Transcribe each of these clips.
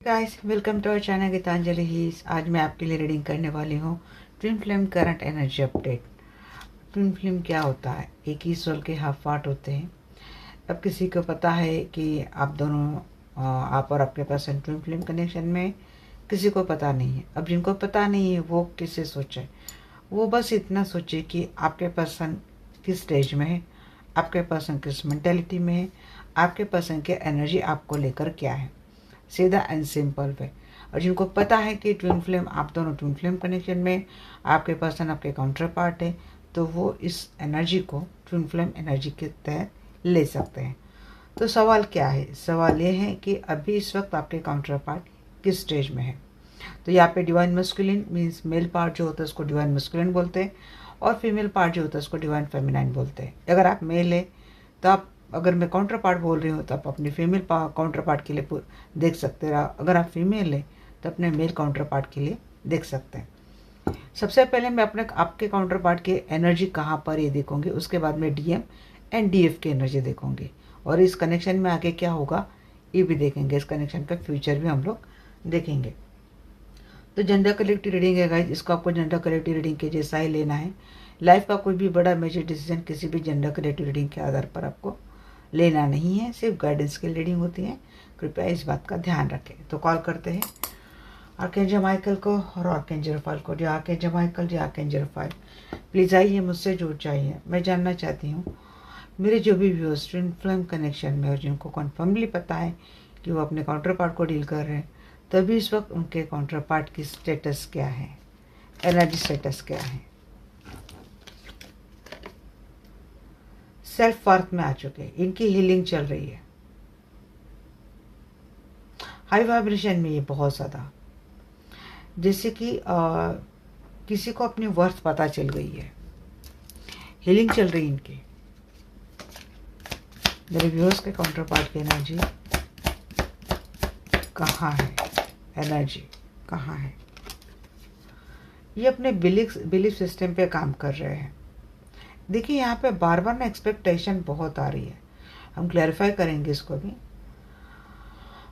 Guys, welcome to our channel Geetanjali heals. आज मैं आपके लिए रीडिंग करने वाली हूँ twin flame current energy update. Twin flame क्या होता है? एक ही सोल के हाफ पार्ट होते हैं। अब किसी को पता है कि आप दोनों आप और आपके पर्सन ट्विन फ्लेम कनेक्शन में, किसी को पता नहीं है। अब जिनको पता नहीं है वो किससे सोचे? वो बस इतना सोचे कि आपके पर्सन किस स्टेज में है, आपके पर्सन किस मेंटेलिटी में है, आपके पर्सन की एनर्जी आपको लेकर क्या है। सीधा एंड सिंपल वे। और जिनको पता है कि ट्विन फ्लेम, आप दोनों ट्विन फ्लेम कनेक्शन में, आपके पर्सन आपके काउंटर पार्ट है, तो वो इस एनर्जी को ट्विन फ्लेम एनर्जी के तहत ले सकते हैं। तो सवाल क्या है? सवाल ये है कि अभी इस वक्त आपके काउंटर पार्ट किस स्टेज में है। तो यहाँ पे divine masculine means male part जो होता है उसको डिवाइन मस्कुलिन बोलते हैं, और फीमेल पार्ट जो होता है उसको डिवाइन फेमिनाइन बोलते हैं। अगर आप मेल है तो आप, अगर मैं काउंटर पार्ट बोल रही हूँ तो आप अपने फीमेल काउंटर पार्ट के लिए देख सकते हैं। अगर आप फीमेल है तो अपने मेल काउंटर पार्ट के लिए देख सकते हैं। सबसे पहले मैं अपने आपके काउंटर पार्ट की एनर्जी कहाँ पर ये देखूंगी, उसके बाद में डीएम एंड डीएफ की एनर्जी देखूंगी, और इस कनेक्शन में आगे क्या होगा ये भी देखेंगे। इस कनेक्शन का फ्यूचर भी हम लोग देखेंगे। तो जेंडर कलेक्टिव रीडिंग है गाइस, इसको आपको जेंडर कलेक्टिव रीडिंग के जैसा ही लेना है। लाइफ का कोई भी बड़ा मेजर डिसीजन किसी भी जेंडर कलेक्टिव रीडिंग के आधार पर आपको लेना नहीं है, सिर्फ गाइडेंस की रीडिंग होती है। कृपया इस बात का ध्यान रखें। तो कॉल करते हैं आर्कएंजल माइकल को और आर्कएंजल रफाएल को। जो आर्कएंजल माइकल, जो आर्कएंजल रफाएल, प्लीज़ आइए, मुझसे जुड़ जाइए। मैं जानना चाहती हूँ मेरे जो भी व्यूअर्स ट्विन फ्लेम कनेक्शन में और जिनको कन्फर्मली पता है कि वो अपने काउंटर पार्ट को डील कर रहे हैं, तभी इस वक्त उनके काउंटर पार्ट की स्टेटस क्या है, एनर्जी स्टेटस क्या है। सेल्फ वर्थ में आ चुके हैं, इनकी हीलिंग चल रही है। हाई वाइब्रेशन में ये बहुत ज़्यादा, जैसे कि किसी को अपनी वर्थ पता चल गई है, हीलिंग चल रही है इनकी। मेरे व्यूअर्स के काउंटर पार्ट की एनर्जी कहाँ है, एनर्जी कहाँ है? ये अपने बिलीफ सिस्टम पे काम कर रहे हैं। देखिए यहाँ पे बार बार ना एक्सपेक्टेशन बहुत आ रही है, हम क्लैरिफाई करेंगे इसको भी।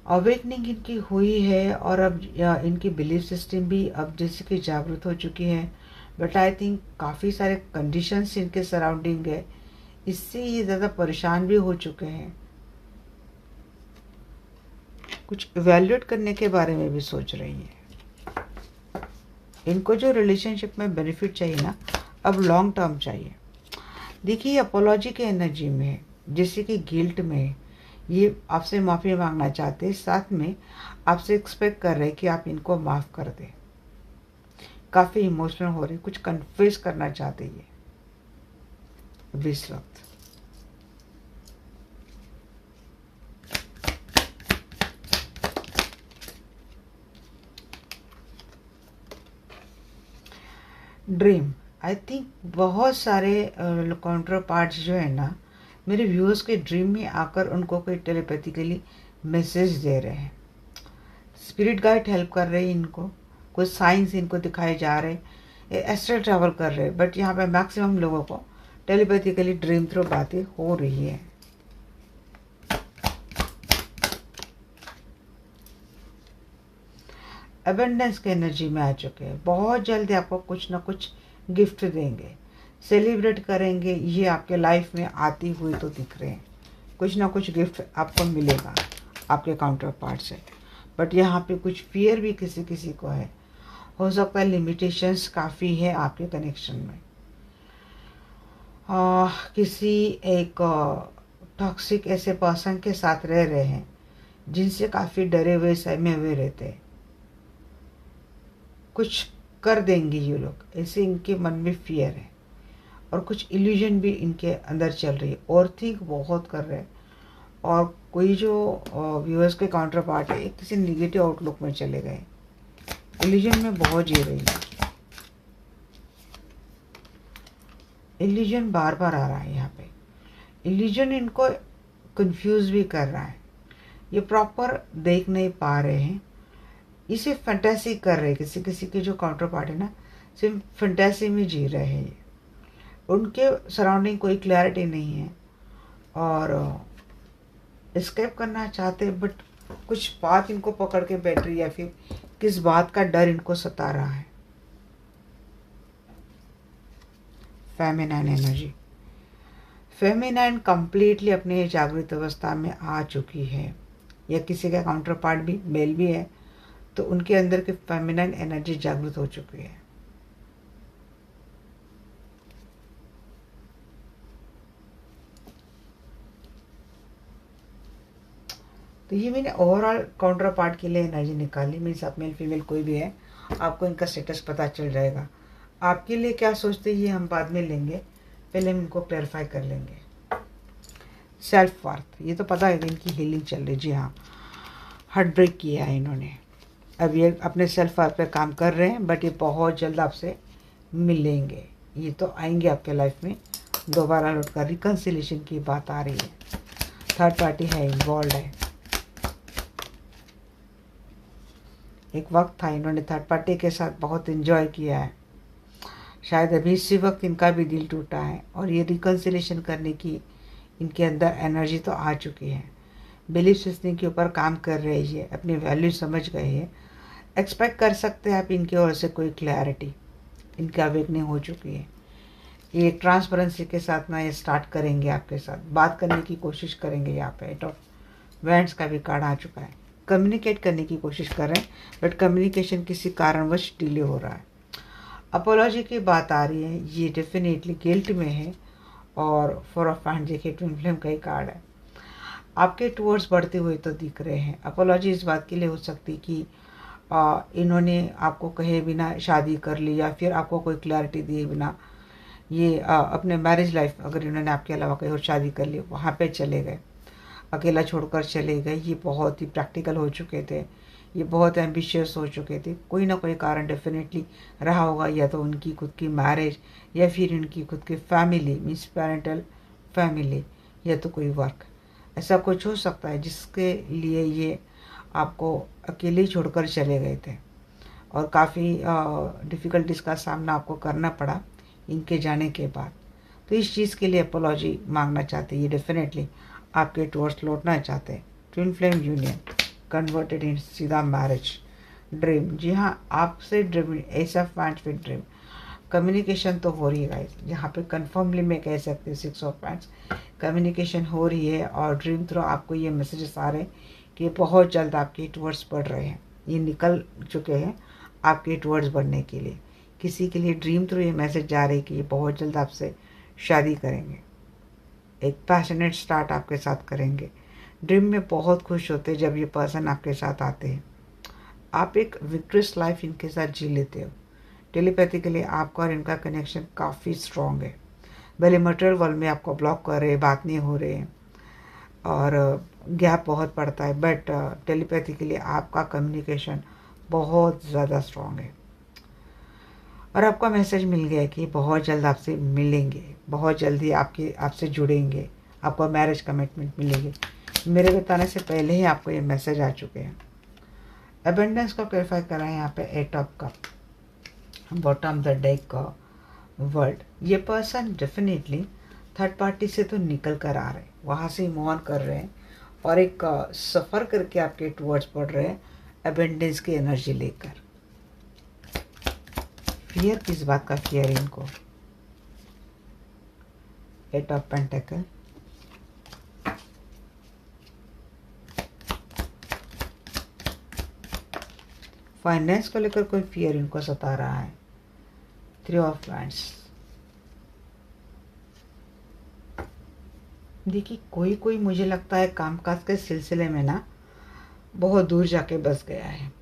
अवेकनिंग इनकी हुई है और अब इनकी बिलीफ सिस्टम भी अब जैसे कि जागृत हो चुकी है। बट आई थिंक काफ़ी सारे कंडीशंस इनके सराउंडिंग है, इससे ये ज़्यादा परेशान भी हो चुके हैं। कुछ इवैल्यूएट करने के बारे में भी सोच रही है। इनको जो रिलेशनशिप में बेनिफिट चाहिए ना, अब लॉन्ग टर्म चाहिए। देखिए अपोलॉजी के एनर्जी में है, जैसे कि गिल्ट में है। ये आपसे माफ़ी मांगना चाहते हैं, साथ में आपसे एक्सपेक्ट कर रहे हैं कि आप इनको माफ़ कर दें। काफ़ी इमोशनल हो रहे, कुछ कन्फ्यूज करना चाहते हैं अभी इस वक्त। ड्रीम, आई थिंक बहुत सारे काउंटर पार्ट्स जो है ना, मेरे व्यूअर्स के ड्रीम में आकर उनको कोई टेलीपैथिकली मैसेज दे रहे हैं। स्पिरिट गाइड हेल्प कर रहे हैं इनको, कुछ साइंस इनको दिखाए जा रहे हैं, एस्ट्रल ट्रैवल कर रहे हैं। बट यहाँ पे मैक्सिमम लोगों को टेलीपैथिकली ड्रीम थ्रू बातें हो रही है। अबेंडेंस के एनर्जी में आ चुके हैं। बहुत जल्दी आपको कुछ ना कुछ गिफ्ट देंगे, सेलिब्रेट करेंगे। ये आपके लाइफ में आती हुई तो दिख रहे हैं, कुछ ना कुछ गिफ्ट आपको मिलेगा आपके काउंटर पार्ट से। बट यहाँ पे कुछ फियर भी किसी किसी को है। हो सकता है लिमिटेशंस काफ़ी है आपके कनेक्शन में। किसी एक टॉक्सिक ऐसे पर्सन के साथ रह रहे हैं जिनसे काफ़ी डरे हुए, सहमे हुए रहते हैं। कुछ कर देंगे ये लोग, ऐसे इनके मन में फियर है। और कुछ इल्यूजन भी इनके अंदर चल रही है, और थिंक बहुत कर रहे हैं। और कोई जो व्यूअर्स के काउंटर पार्ट है, एक किसी निगेटिव आउटलुक में चले गए, इल्यूजन में बहुत जी रही है। इल्यूजन बार बार आ रहा है यहाँ पे। इल्यूजन इनको कंफ्यूज भी कर रहा है, ये प्रॉपर देख नहीं पा रहे हैं, इसे फैंटेसी कर रहे हैं। किसी किसी के जो काउंटर पार्ट है ना, सिर्फ फैंटेसी में जी रहे हैं। उनके सराउंडिंग कोई क्लैरिटी नहीं है और एस्केप करना चाहते, बट कुछ बात इनको पकड़ के बैठ रही है या फिर किस बात का डर इनको सता रहा है। फेमिनाइन एनर्जी, फेमिनाइन कंप्लीटली अपने जागृत अवस्था में आ चुकी है, या किसी का काउंटर पार्ट भी मेल भी है तो उनके अंदर की फेमिनाइन एनर्जी जागृत हो चुकी है। तो ये मैंने ओवरऑल काउंटर पार्ट के लिए एनर्जी निकाली। मीन्स आप मेल फीमेल कोई भी है, आपको इनका स्टेटस पता चल जाएगा। आपके लिए क्या सोचते हैं ये हम बाद में लेंगे, पहले हम इनको क्लैरिफाई कर लेंगे। सेल्फ वर्थ, ये तो पता है कि इनकी हीलिंग चल रही। जी हाँ, हार्ट ब्रेक किया है इन्होंने, अब ये अपने सेल्फ वर्थ पे काम कर रहे हैं, बट ये बहुत जल्द आपसे मिलेंगे। ये तो आएंगे आपके लाइफ में दोबारा लौट कर। रिकन्सिलेशन की बात आ रही है, थर्ड पार्टी है इन्वॉल्व है। एक वक्त था इन्होंने थर्ड पार्टी के साथ बहुत एंजॉय किया है, शायद अभी इसी वक्त इनका भी दिल टूटा है और ये रिकन्सिलेशन करने की इनके अंदर एनर्जी तो आ चुकी है। बिलीफ सिस्टम के ऊपर काम कर रही है, अपनी वैल्यू समझ गए हैं। एक्सपेक्ट कर सकते हैं आप इनकी ओर से कोई क्लैरिटी, इनकी अवेकनिंग हो चुकी है। ये ट्रांसपेरेंसी के साथ ना ये स्टार्ट करेंगे, आपके साथ बात करने की कोशिश करेंगे। यहाँ पे एट ऑफ वैंड्स का भी कार्ड आ चुका है। कम्युनिकेट करने की कोशिश कर रहे हैं, बट कम्युनिकेशन किसी कारणवश डिले हो रहा है। अपोलॉजी की बात आ रही है, ये डेफिनेटली गिल्ट में है। और फोर ऑफ हैंड देखिए, ट्विन फ्लेम का ही कार्ड है। आपके टूवर्ड्स बढ़ते हुए तो दिख रहे हैं। अपोलॉजी इस बात के लिए हो सकती कि इन्होंने आपको कहे बिना शादी कर ली, या फिर आपको कोई क्लैरिटी दिए बिना ये अपने मैरिज लाइफ, अगर इन्होंने आपके अलावा कहीं और शादी कर ली, वहाँ पे चले गए, अकेला छोड़कर चले गए। ये बहुत ही प्रैक्टिकल हो चुके थे, ये बहुत एम्बिशियस हो चुके थे। कोई ना कोई कारण डेफिनेटली रहा होगा, या तो उनकी खुद की मैरिज, या फिर उनकी खुद की फैमिली, मीन्स पेरेंटल फैमिली, या तो कोई वर्क, ऐसा कुछ हो सकता है जिसके लिए ये आपको अकेले ही छोड़कर चले गए थे। और काफ़ी डिफ़िकल्टीज़ का सामना आपको करना पड़ा इनके जाने के बाद। तो इस चीज़ के लिए अपोलॉजी मांगना चाहते हैं ये, डेफिनेटली आपके टूवर्ड्स लौटना चाहते हैं। Twin flame union converted in सीधा मैरिज। ड्रीम, जी हाँ, आपसे dream, S of pants with dream. Communication तो हो रही है गाइस, यहाँ पे कन्फर्मली मैं कह सकती हूँ, सिक्स ऑफ पैंट्स कम्युनिकेशन हो रही है। और ड्रीम थ्रू आपको ये मैसेजेस आ रहे हैं कि बहुत जल्द आपके टूवर्ड्स बढ़ रहे हैं, ये निकल चुके हैं आपके टूवर्ड्स बढ़ने के लिए। किसी के लिए ड्रीम थ्रू ये मैसेज जा रही है कि ये बहुत जल्द आपसे शादी करेंगे, एक पैशनेट स्टार्ट आपके साथ करेंगे। ड्रीम में बहुत खुश होते हैं जब ये पर्सन आपके साथ आते हैं। आप एक विक्ट्रियस लाइफ इनके साथ जी लेते हो। टेलीपैथिकली आपका और इनका कनेक्शन काफ़ी स्ट्रॉन्ग है। भले मटेरियल वर्ल्ड में आपको ब्लॉक कर रहे हैं, बात नहीं हो रहे हैं और गैप बहुत पड़ता है, बट टेलीपैथिकली आपका कम्युनिकेशन बहुत ज़्यादा स्ट्रॉन्ग है। और आपका मैसेज मिल गया कि बहुत जल्द आपसे मिलेंगे, बहुत जल्दी आपसे जुड़ेंगे, आपको मैरिज कमिटमेंट मिलेगी। मेरे बताने से पहले ही आपको ये मैसेज आ चुके हैं। अबेंडेंस को क्लैरिफाई करा है यहाँ पे, eight of cups, bottom the deck का वर्ड। ये पर्सन डेफिनेटली थर्ड पार्टी से तो निकल कर आ रहे हैं, वहाँ से मूव ऑन कर रहे हैं और एक सफ़र करके आपके टूवर्ड्स बढ़ रहे हैं अबेंडेंस की एनर्जी लेकर। फियर, किस बात का फियर है इनको? एट ऑफ पेंटिकल, फाइनेंस को लेकर कोई फियर इनको सता रहा है। थ्री ऑफ वैंड्स, देखिए कोई कोई मुझे लगता है कामकाज के सिलसिले में ना बहुत दूर जाके बस गया है।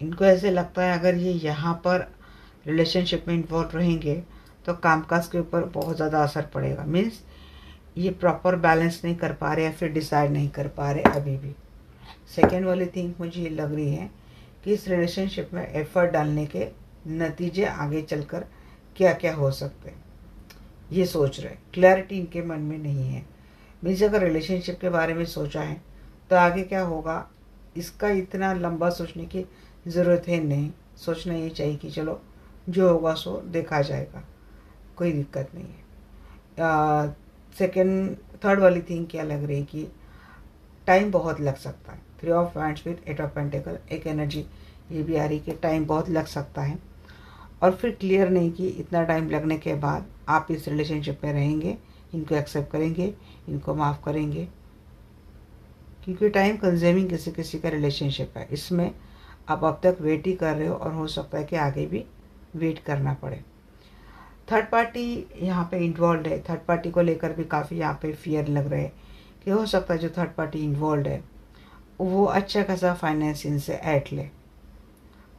इनको ऐसे लगता है अगर ये यहाँ पर रिलेशनशिप में इन्वॉल्व रहेंगे तो कामकाज के ऊपर बहुत ज़्यादा असर पड़ेगा। मीन्स ये प्रॉपर बैलेंस नहीं कर पा रहे या फिर डिसाइड नहीं कर पा रहे अभी भी। सेकेंड वाली थिंग मुझे ये लग रही है कि इस रिलेशनशिप में एफर्ट डालने के नतीजे आगे चलकर क्या क्या हो सकते हैं ये सोच रहे। क्लैरिटी इनके मन में नहीं है। मीन्स अगर रिलेशनशिप के बारे में सोचा है तो आगे क्या होगा इसका इतना लंबा सोचने की ज़रूरत है नहीं। सोचना ये चाहिए कि चलो जो होगा सो देखा जाएगा, कोई दिक्कत नहीं है। थर्ड वाली थिंग क्या लग रही है कि टाइम बहुत लग सकता है। 3 of hands with 8 of pentacle, एक एनर्जी ये भी आ रही कि टाइम बहुत लग सकता है, और फिर क्लियर नहीं कि इतना टाइम लगने के बाद आप इस रिलेशनशिप में रहेंगे, इनको एक्सेप्ट करेंगे, इनको माफ़ करेंगे, क्योंकि टाइम कंज्यूमिंग किसी किसी का रिलेशनशिप है। इसमें आप अब तक वेट ही कर रहे हो और हो सकता है कि आगे भी वेट करना पड़े। थर्ड पार्टी यहाँ पे इन्वॉल्व है, थर्ड पार्टी को लेकर भी काफ़ी यहाँ पे फियर लग रहे हैं कि हो सकता है जो थर्ड पार्टी इन्वॉल्व है वो अच्छा खासा फाइनेंस इनसे ऐंठ ले,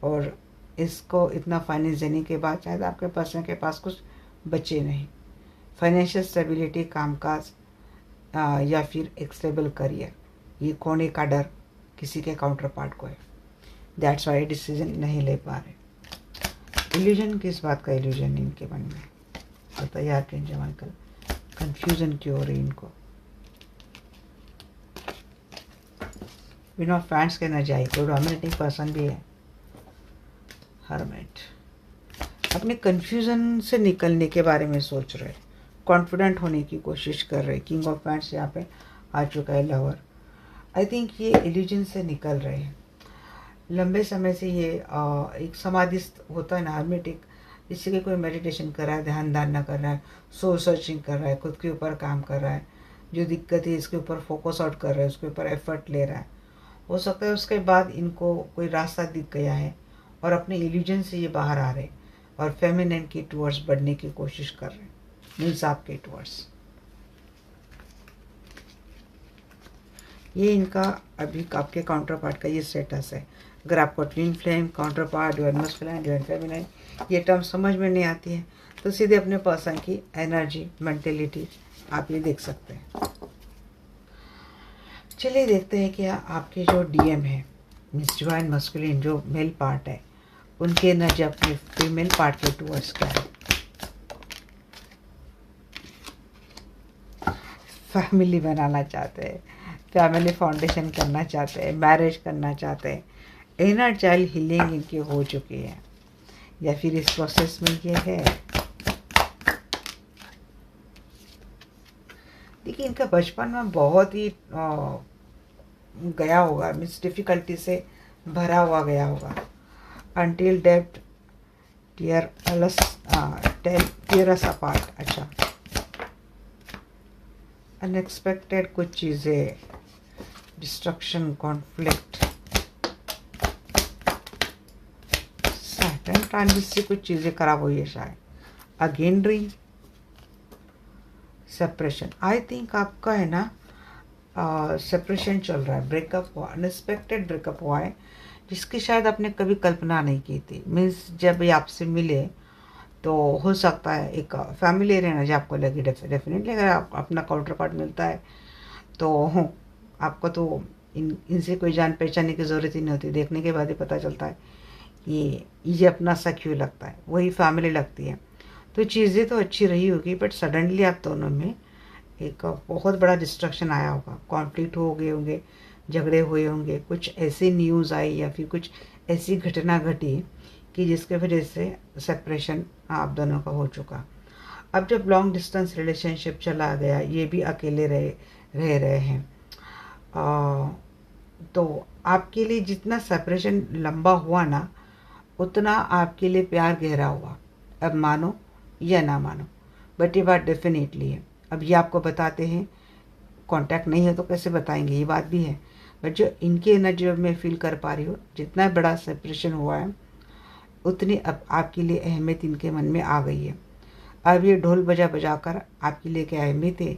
और इसको इतना फाइनेंस देने के बाद शायद आपके पर्सन के पास कुछ बचे नहीं। फाइनेंशियल स्टेबिलिटी, कामकाज या फिर एक स्टेबल करियर, ये खोने का डर किसी के काउंटर पार्ट को है। दैट्स वाई डिसीजन नहीं ले पा रहे। इल्यूजन, किस बात का इल्यूजन इनके मन में बताइए आर्कएंजल माइकल, कंफ्यूजन क्यों हो रही इनको। बिना फैंस के न जाए, कोई डोमिनेटिंग पर्सन भी है। हर्मिट, अपने कंफ्यूजन से निकलने के बारे में सोच रहे, कॉन्फिडेंट होने की कोशिश कर रहे। किंग ऑफ फैंस यहाँ पे आ चुका है, लवर। आई थिंक ये इल्यूजन से निकल रहे हैं। लंबे समय से ये एक समाधिस्थ होता है ना, हर्मिटिक, जिससे कि कोई मेडिटेशन कर रहा है, ध्यान धारणा कर रहा है, सोल सर्चिंग कर रहा है, खुद के ऊपर काम कर रहा है, जो दिक्कत है इसके ऊपर फोकस आउट कर रहा है, उसके ऊपर एफर्ट ले रहा है। हो सकता है उसके बाद इनको कोई रास्ता दिख गया है और अपने इल्यूजन से ये बाहर आ रहे और फेमिनिन की टूवर्ड्स बढ़ने की कोशिश कर रहे हैं, मीन्स आपके टूवर्ड्स। ये इनका अभी आपके काउंटर पार्ट का ये स्टेटस है। अगर आपको twin flame, counter part, divine masculine, divine feminine ये टर्म समझ में नहीं आती है तो सीधे अपने पर्सन की एनर्जी, मेंटेलिटी आप ये देख सकते हैं। चलिए देखते हैं कि आपके जो डीएम है, मीन्स डिवाइन मस्कुलिन, जो मेल पार्ट है, उनकी एनर्जी अपने फीमेल पार्ट के टूवर्ड्स क्या है। फैमिली बनाना चाहते हैं, फैमिली फाउंडेशन करना चाहते हैं, मैरिज करना चाहते हैं, इनर चाइल्ड हीलिंग इनकी हो चुकी है या फिर इस प्रोसेस में ये है। देखिए इनका बचपन में बहुत ही गया होगा, मीन्स डिफ़िकल्टी से भरा हुआ गया होगा। अनटिल डेथ टीयर अस अपार्ट। अच्छा, अनएक्सपेक्टेड कुछ चीज़ें, डिस्ट्रक्शन, कॉन्फ्लिक्ट, सैटर्न ट्रांजिट से कुछ चीज़ें खराब हुई है शायद। Again dream, separation. I think आपका है ना सेपरेशन चल रहा है, ब्रेकअप हुआ, अनएक्सपेक्टेड ब्रेकअप हुआ है, जिसकी शायद आपने कभी कल्पना नहीं की थी। मीन्स जब ये आपसे मिले तो हो सकता है एक फैमिलियर एनर्जी आपको लगी। डेफिनेटली अगर आप अपना काउंटर पार्ट मिलता है तो आपको तो इनसे कोई जान पहचानने की ज़रूरत ही नहीं होती, देखने के बाद ही पता चलता है कि ये अपना सा क्यों लगता है, वही फैमिली लगती है। तो चीज़ें तो अच्छी रही होगी, बट सडनली आप दोनों में एक बहुत बड़ा डिस्ट्रक्शन आया होगा, कॉन्फ्लिक्ट हो गए होंगे, झगड़े हुए होंगे, कुछ ऐसी न्यूज़ आई या फिर कुछ ऐसी घटना घटी कि जिसके वजह से सेपरेशन आप दोनों का हो चुका। अब जब लॉन्ग डिस्टेंस रिलेशनशिप चला गया, ये भी अकेले रह रहे हैं, तो आपके लिए जितना सेपरेशन लंबा हुआ ना, उतना आपके लिए प्यार गहरा हुआ। अब मानो या ना मानो, बट ये बात डेफिनेटली है। अब ये आपको बताते हैं, कांटेक्ट नहीं है तो कैसे बताएंगे, ये बात भी है। बट जो इनकी एनर्जी अब मैं फील कर पा रही हूँ, जितना बड़ा सेपरेशन हुआ है उतनी अब आपके लिए अहमियत इनके मन में आ गई है। अब ये ढोल बजा बजा कर आपके लिए क्या अहमियत है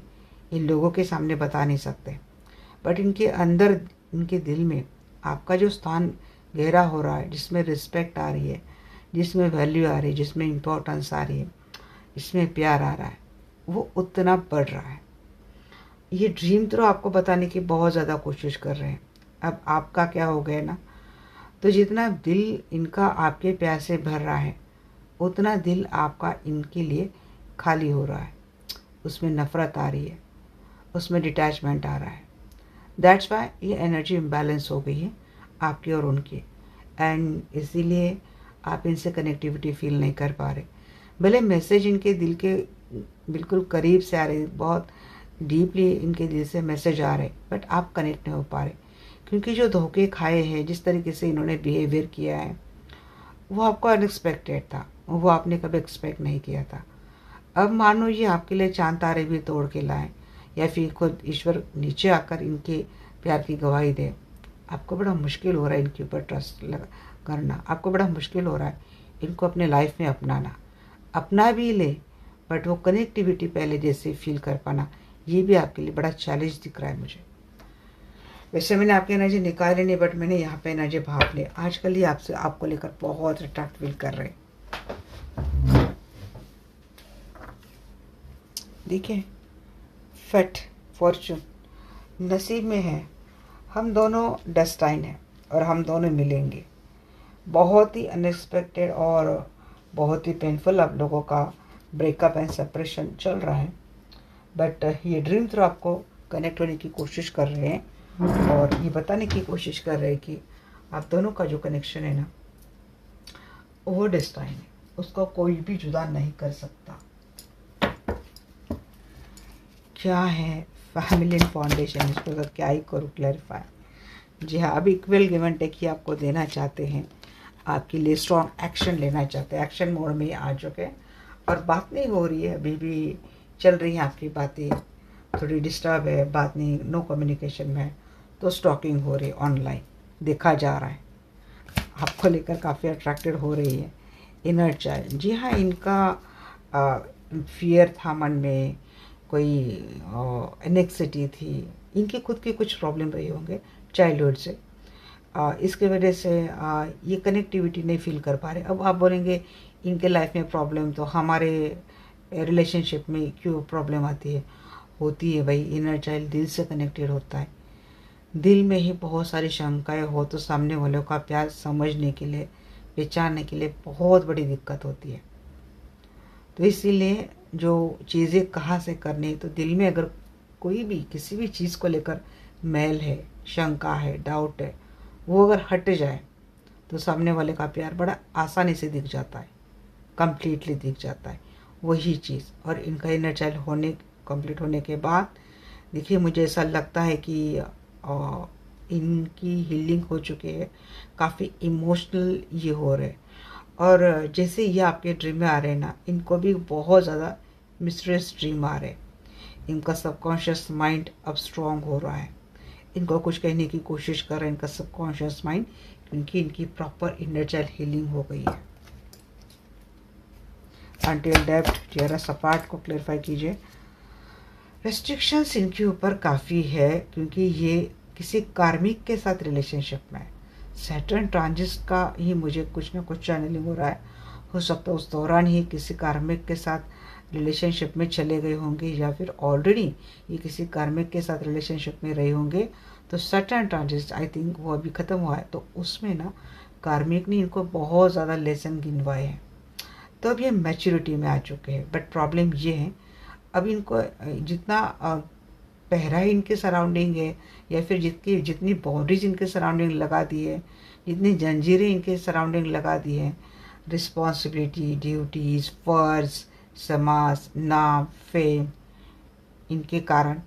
इन लोगों के सामने बता नहीं सकते, बट इनके अंदर, इनके दिल में आपका जो स्थान गहरा हो रहा है, जिसमें रिस्पेक्ट आ रही है, जिसमें वैल्यू आ रही है, जिसमें इम्पोर्टेंस आ रही है, जिसमें प्यार आ रहा है, वो उतना बढ़ रहा है। ये ड्रीम तो आपको बताने की बहुत ज़्यादा कोशिश कर रहे हैं। अब आपका क्या हो गया ना, तो जितना दिल इनका आपके प्यार से भर रहा है, उतना दिल आपका इनके लिए खाली हो रहा है। उसमें नफ़रत आ रही है, उसमें डिटैचमेंट आ रहा है। दैट्स वाई ये एनर्जी इम्बैलेंस हो गई है आपकी और उनकी, एंड इसीलिए आप इनसे कनेक्टिविटी फील नहीं कर पा रहे। भले मैसेज इनके दिल के बिल्कुल करीब से आ रहे, बहुत डीपली इनके दिल से मैसेज आ रहे, बट आप कनेक्ट नहीं हो पा रहे, क्योंकि जो धोखे खाए हैं, जिस तरीके से इन्होंने बिहेवियर किया है, वो आपको अनएक्सपेक्टेड था, वो आपने कभी एक्सपेक्ट नहीं किया था। अब मानो ये आपके लिए चांद तारे भी तोड़ के लाए, या फिर खुद ईश्वर नीचे आकर इनके प्यार की गवाही दे। आपको बड़ा मुश्किल हो रहा है इनके ऊपर ट्रस्ट करना, आपको बड़ा मुश्किल हो रहा है इनको अपने लाइफ में अपनाना। अपना भी ले, बट वो कनेक्टिविटी पहले जैसे फील कर पाना, ये भी आपके लिए बड़ा चैलेंज दिख रहा है मुझे। वैसे मैंने आपकी एनर्जी निकाली नहीं, बट मैंने यहाँ पे एनर्जी भाप ले। आजकल ये आपसे आपको लेकर बहुत अट्रैक्ट फील कर रहे हैं। देखिए, फेट, फॉर्चून, नसीब में है, हम दोनों डेस्टाइन हैं और हम दोनों मिलेंगे। बहुत ही अनएक्सपेक्टेड और बहुत ही पेनफुल आप लोगों का ब्रेकअप एंड सेपरेशन चल रहा है, बट ये ड्रीम थ्रू आपको कनेक्ट होने की कोशिश कर रहे हैं और ये बताने की कोशिश कर रहे हैं कि आप दोनों का जो कनेक्शन है ना, वो डेस्टाइन है, उसको कोई भी जुदा नहीं कर सकता। क्या है फैमिली एंड फाउंडेशन, इसको अगर क्या ही करूँ क्लैरिफाई। जी हाँ, अभी इक्वल गिव एंड टेक ही आपको देना चाहते हैं, आपके लिए स्ट्रॉन्ग एक्शन लेना चाहते हैं, एक्शन मोड में आ चुके हैं और बात नहीं हो रही है, अभी भी चल रही हैं आपकी बातें, थोड़ी डिस्टर्ब है, बात नहीं, नो कम्युनिकेशन में है, तो स्टॉकिंग हो रही है, ऑनलाइन देखा जा रहा है, आपको लेकर काफ़ी अट्रैक्टेड हो रही है इनर चाइल्ड। जी हाँ, इनका फियर था मन में, कोई एनेक्सिटी थी, इनकी खुद की कुछ प्रॉब्लम रही होंगे चाइल्डहुड से, इसके वजह से ये कनेक्टिविटी नहीं फील कर पा रहे। अब आप बोलेंगे इनके लाइफ में प्रॉब्लम, तो हमारे रिलेशनशिप में क्यों प्रॉब्लम आती है? होती है भाई, इनर चाइल्ड दिल से कनेक्टेड होता है, दिल में ही बहुत सारी शंकाएं हो तो सामने वालों का प्यार समझने के लिए, पहचानने के लिए बहुत बड़ी दिक्कत होती है। तो इसीलिए जो चीज़ें कहाँ से करनी है, तो दिल में अगर कोई भी किसी भी चीज़ को लेकर मैल है, शंका है, डाउट है, वो अगर हट जाए तो सामने वाले का प्यार बड़ा आसानी से दिख जाता है, कंप्लीटली दिख जाता है वही चीज़। और इनका इनर चाइल्ड होने कंप्लीट होने के बाद देखिए, मुझे ऐसा लगता है कि इनकी हीलिंग हो चुकी है, काफ़ी इमोशनल ये हो रहे हैं, और जैसे ये आपके ड्रीम में आ रहे हैं ना, इनको भी बहुत ज़्यादा मिस्टीरियस ड्रीम आ रहे हैं। इनका सबकॉन्शियस माइंड अब स्ट्रॉन्ग हो रहा है, इनको कुछ कहने की कोशिश कर रहा है इनका सबकॉन्शियस माइंड, क्योंकि इनकी प्रॉपर इनर चाइल्ड हीलिंग हो गई है। अनटिल डेप्थ टियरस अपार्ट को क्लेरिफाई कीजिए। रेस्ट्रिक्शंस इनके ऊपर काफ़ी है, क्योंकि ये किसी कार्मिक के साथ रिलेशनशिप में है। सैटर्न ट्रांजिट का ही मुझे कुछ ना कुछ चैनलिंग हो रहा है, हो सकता है उस दौरान ही किसी कार्मिक के साथ रिलेशनशिप में चले गए होंगे, या फिर ऑलरेडी ये किसी कार्मिक के साथ रिलेशनशिप में रहे होंगे। तो सैटर्न ट्रांजिट आई थिंक वो अभी ख़त्म हुआ है, तो उसमें ना कार्मिक ने इनको बहुत ज़्यादा लेसन गिनवाए हैं, तो अब ये मैच्योरिटी में आ चुके हैं। बट प्रॉब्लम ये है, अब इनको जितना पहरा इनके सराउंडिंग है, या फिर जितनी बाउंड्रीज इनके सराउंडिंग लगा दी है, जितनी जंजीरें इनके सराउंडिंग लगा दी है, रिस्पॉन्सिबिलिटी, ड्यूटीज़, फर्ज, समाज, नाम, फेम, इनके कारण,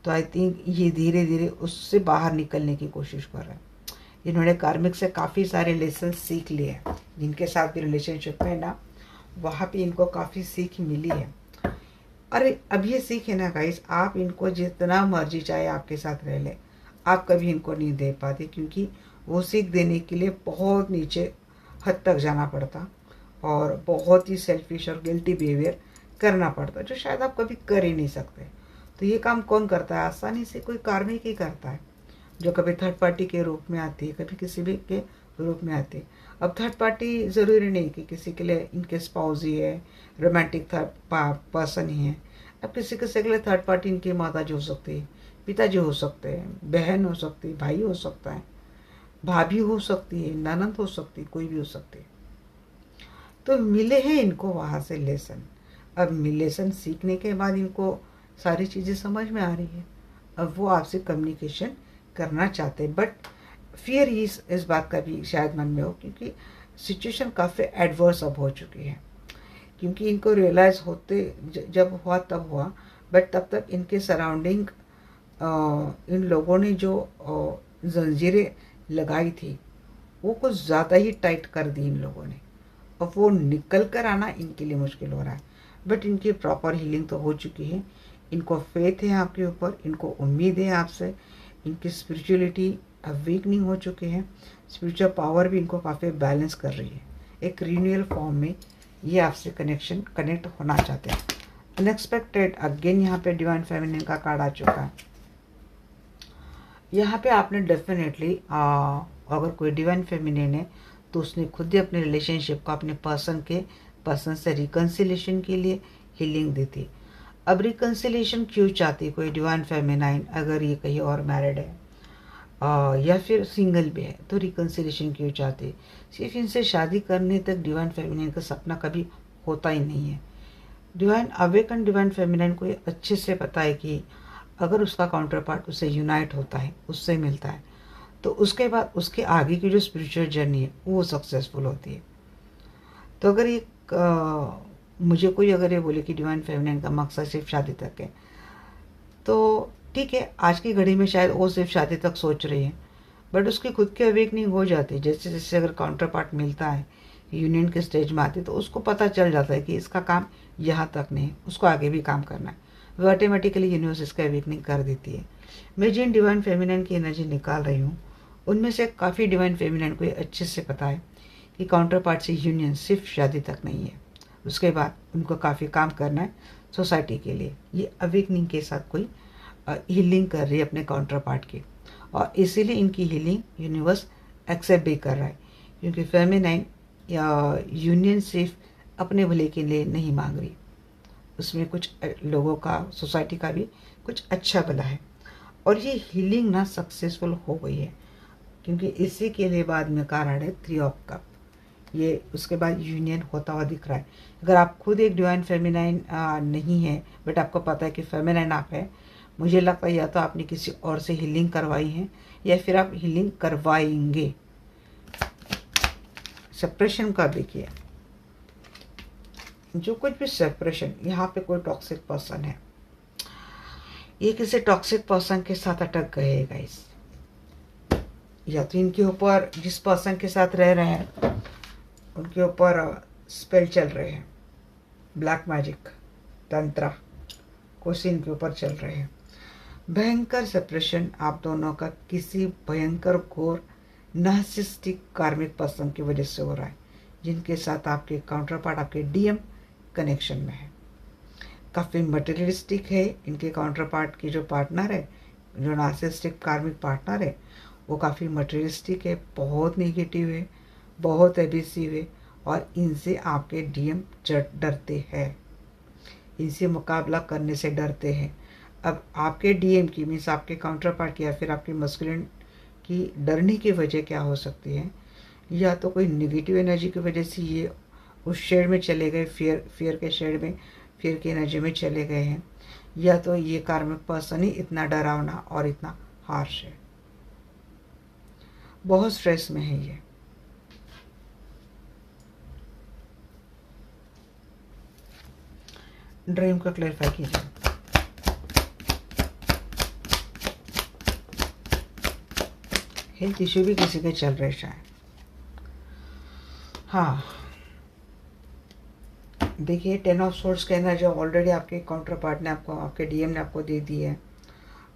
तो आई थिंक ये धीरे धीरे उससे बाहर निकलने की कोशिश कर रहे हैं। इन्होंने कार्मिक से काफ़ी सारे लेसन सीख लिए हैं, जिनके साथ भी रिलेशनशिप में ना, वहाँ पे इनको काफ़ी सीख मिली है। अरे अब ये सीख है ना गाइस, आप इनको जितना मर्जी चाहे आपके साथ रह ले, आप कभी इनको नहीं दे पाते, क्योंकि वो सीख देने के लिए बहुत नीचे हद तक जाना पड़ता और बहुत ही सेल्फिश और गिल्टी बिहेवियर करना पड़ता, जो शायद आप कभी कर ही नहीं सकते। तो ये काम कौन करता है? आसानी से कोई कार्मिक ही करता है, जो कभी थर्ड पार्टी के रूप में आती है, कभी किसी भी के रूप में आती है। अब थर्ड पार्टी ज़रूरी नहीं कि किसी के लिए इनके स्पाउस ही है, रोमांटिक थर्ड पर्सन ही है। अब किसी किसी के लिए थर्ड पार्टी इनकी माता जी हो सकती है, पिताजी हो सकते हैं, बहन हो सकती है, भाई हो सकता है, भाभी हो सकती है, ननद हो सकती है, कोई भी हो सकती है। तो मिले हैं इनको वहाँ से लेसन। अब लेसन सीखने के बाद इनको सारी चीज़ें समझ में आ रही है, अब वो आपसे कम्युनिकेशन करना चाहते हैं, बट फियर इस बात का भी शायद मन में हो, क्योंकि सिचुएशन काफ़ी एडवर्स अब हो चुकी है, क्योंकि इनको रियलाइज़ होते जब हुआ तब हुआ, बट तब तक इनके सराउंडिंग इन लोगों ने जो जंजीरें लगाई थी वो कुछ ज़्यादा ही टाइट कर दी इन लोगों ने। अब वो निकल कर आना इनके लिए मुश्किल हो रहा है, बट इनकी प्रॉपर हीलिंग तो हो चुकी है। इनको फेथ है आपके ऊपर, इनको उम्मीद है आपसे, इनकी स्पिरिचुअलिटी अवेकनिंग हो चुकी है, स्पिरिचुअल पावर भी इनको काफ़ी बैलेंस कर रही है। एक रिन्यूअल फॉर्म में ये आपसे कनेक्ट होना चाहते हैं। अनएक्सपेक्टेड अगेन यहाँ पे डिवाइन फेमिनिन का कार्ड आ चुका है। यहाँ पे आपने डेफिनेटली अगर कोई डिवाइन फेमिनिन है तो उसने खुद ही अपने रिलेशनशिप को अपने पर्सन से रिकन्सिलेशन के लिए हीलिंग दी थी। अब रिकन्सिलेशन क्यों चाहती कोई डिवाइन फेमिनाइन, अगर ये कहीं और मैरिड है या फिर सिंगल भी है तो रिकन्सिलेशन क्यों चाहती? सिर्फ इनसे शादी करने तक डिवाइन फेमिनाइन का सपना कभी होता ही नहीं है। डिवाइन अवेकन डिवाइन फेमिनाइन को ये अच्छे से पता है कि अगर उसका काउंटर पार्ट उससे यूनाइट होता है, उससे मिलता है, तो उसके बाद उसके आगे की जो स्पिरिचुअल जर्नी है वो सक्सेसफुल होती है। तो अगर ये मुझे कोई अगर ये बोले कि डिवाइन फेमिनिन का मकसद सिर्फ शादी तक है, तो ठीक है, आज की घड़ी में शायद वो सिर्फ शादी तक सोच रही है, बट उसकी खुद की अवेकनिंग हो जाती है। जैसे जैसे अगर काउंटर पार्ट मिलता है, यूनियन के स्टेज में आती है, तो उसको पता चल जाता है कि इसका काम यहाँ तक नहीं है, उसको आगे भी काम करना है। वो ऑटोमेटिकली यूनिवर्स इसका अवेकनिंग कर देती है। मैं जिन डिवाइन फेमिनिन की एनर्जी निकाल रही हूँ उनमें से काफ़ी डिवाइन फेमिनिन को ये अच्छे से पता है कि काउंटर पार्ट से यूनियन सिर्फ शादी तक नहीं है, उसके बाद उनको काफ़ी काम करना है सोसाइटी के लिए। ये अवेकनिंग के साथ कोई हीलिंग कर रही है अपने काउंटर पार्ट की, और इसीलिए इनकी हीलिंग यूनिवर्स एक्सेप्ट भी कर रहा है, क्योंकि फेमिनाइन या यूनियन सिर्फ अपने भले के लिए नहीं मांग रही, उसमें कुछ लोगों का, सोसाइटी का भी कुछ अच्छा भला है। और ये हीलिंग ना सक्सेसफुल हो गई है, क्योंकि इसी के लिए बाद में कारण है 3 ऑफ कप। ये उसके बाद यूनियन होता हुआ दिख रहा है। अगर आप खुद एक डिवाइन फेमिनाइन नहीं है, बट आपको पता है कि फेमिनाइन आप है, मुझे लगता है या तो आपने किसी और से हीलिंग करवाई है या फिर आप हीलिंग करवाएंगे। सेपरेशन का देखिए, जो कुछ भी सेपरेशन, यहाँ पे कोई टॉक्सिक पर्सन है, ये किसी टॉक्सिक पर्सन के साथ अटक गए गाइस, या तो इनके ऊपर जिस पर्सन के साथ रह रहे हैं उनके ऊपर स्पेल चल रहे हैं, ब्लैक मैजिक, तंत्र कुछ इनके ऊपर चल रहे हैं। भयंकर सेपरेशन आप दोनों का किसी भयंकर घोर नार्सिसिस्टिक कार्मिक पर्सन की वजह से हो रहा है, जिनके साथ आपके काउंटर पार्ट, आपके डीएम कनेक्शन में है। काफ़ी मटेरियलिस्टिक है इनके काउंटर पार्ट की जो पार्टनर है, जो नार्सिसिस्टिक कार्मिक पार्टनर है, वो काफ़ी मटेरियलिस्टिक है, बहुत नेगेटिव है, बहुत एबिसिव है, और इनसे आपके डीएम डरते हैं, इनसे मुकाबला करने से डरते हैं। अब आपके डीएम की मीन्स आपके काउंटर पार्ट की या फिर आपके मस्कुलिन की डरने की वजह क्या हो सकती है? या तो कोई नेगेटिव एनर्जी की वजह से ये उस शेड में चले गए, फियर के शेड में, फियर की एनर्जी में चले गए हैं, या तो ये कार्मिक पर्सन ही इतना डरावना और इतना हार्श है, बहुत स्ट्रेस में है ये। ड्रीम को क्लैरिफाई कीजिए। हेल्थ इश्यू भी किसी के चल रहे शायद। हाँ देखिए, 10 ऑफ सोर्ड्स का एनर्जी ऑलरेडी आपके काउंटर पार्ट ने आपको, आपके डीएम ने आपको दे दी है,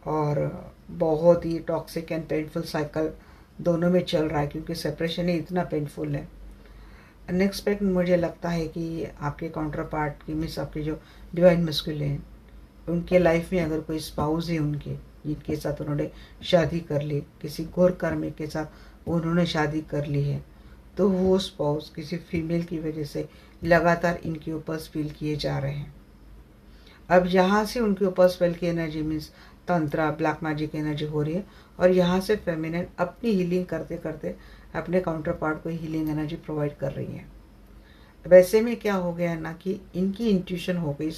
और बहुत ही टॉक्सिक एंड पेनफुल साइकिल दोनों में चल रहा है, क्योंकि सेपरेशन ही इतना पेनफुल है। अनएक्सपेक्ट मुझे लगता है कि आपके काउंटर पार्ट की मीन्स आपके जो डिवाइन मस्कुलिन है, उनके लाइफ में अगर कोई स्पाउस है उनके, जिनके साथ उन्होंने शादी कर ली, किसी घोर कर्मी के साथ उन्होंने शादी कर ली है, तो वो स्पाउस किसी फीमेल की वजह से लगातार इनके ऊपर स्पिल किए जा रहे हैं। अब यहाँ से उनके ऊपर स्पेल की energy means tantra, black magic energy हो रही है, और यहाँ से फेमिनिन अपनी हीलिंग करते करते अपने काउंटर पार्ट को हीलिंग एनर्जी प्रोवाइड कर रही है। वैसे में क्या हो गया ना कि इनकी इंट्यूशन हो गई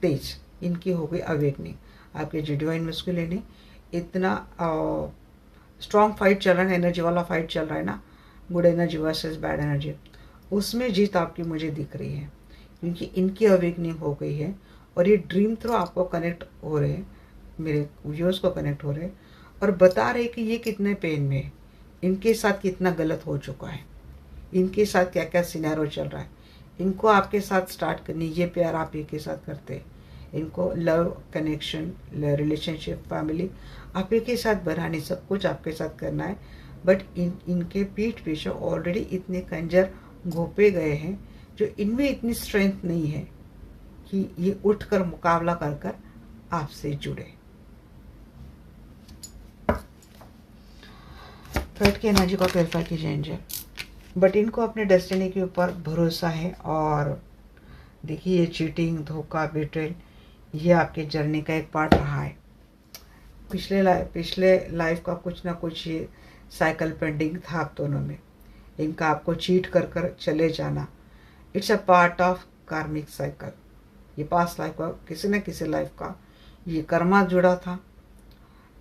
तेज, इनकी हो गई अवेकनिंग। आपके जो डिवाइन मस्कुलिन है, इतना स्ट्रॉन्ग फाइट चल रहा है, एनर्जी वाला फाइट चल रहा है ना, good energy versus bad energy, उसमें जीत आपकी मुझे दिख रही है, क्योंकि इनकी अवेकनिंग हो गई है, और ये ड्रीम थ्रू आपको कनेक्ट हो रहे हैं, मेरे व्यूअर्स को कनेक्ट हो रहे हैं, और बता रहे कि ये कितने पेन में है, इनके साथ कितना गलत हो चुका है, इनके साथ क्या क्या सिनेरियो चल रहा है। इनको आपके साथ स्टार्ट करनी, ये प्यार आप ही के साथ करते हैं, इनको लव कनेक्शन, रिलेशनशिप, फैमिली आप ही के साथ बनानी, सब कुछ आपके साथ करना है। बट इनके पीठ पीछे ऑलरेडी इतने कंजर घोपे गए हैं जो इनमें इतनी स्ट्रेंथ नहीं है कि ये उठकर मुकाबला कर कर आपसे जुड़े। थर्ड की एनर्जी को क्लेरिफाई कीजिए एंजल। बट इनको अपने डेस्टिनी के ऊपर भरोसा है। और देखिए ये चीटिंग, धोखा, बिट्रेल ये आपके जर्नी का एक पार्ट रहा है। पिछले लाइफ का कुछ ना कुछ ये साइकिल पेंडिंग था आप दोनों में, इनका आपको चीट कर कर चले जाना। इट्स अ पार्ट ऑफ कार्मिक साइकिल। ये पास्ट लाइफ का किसी न किसी लाइफ का ये कर्मा जुड़ा था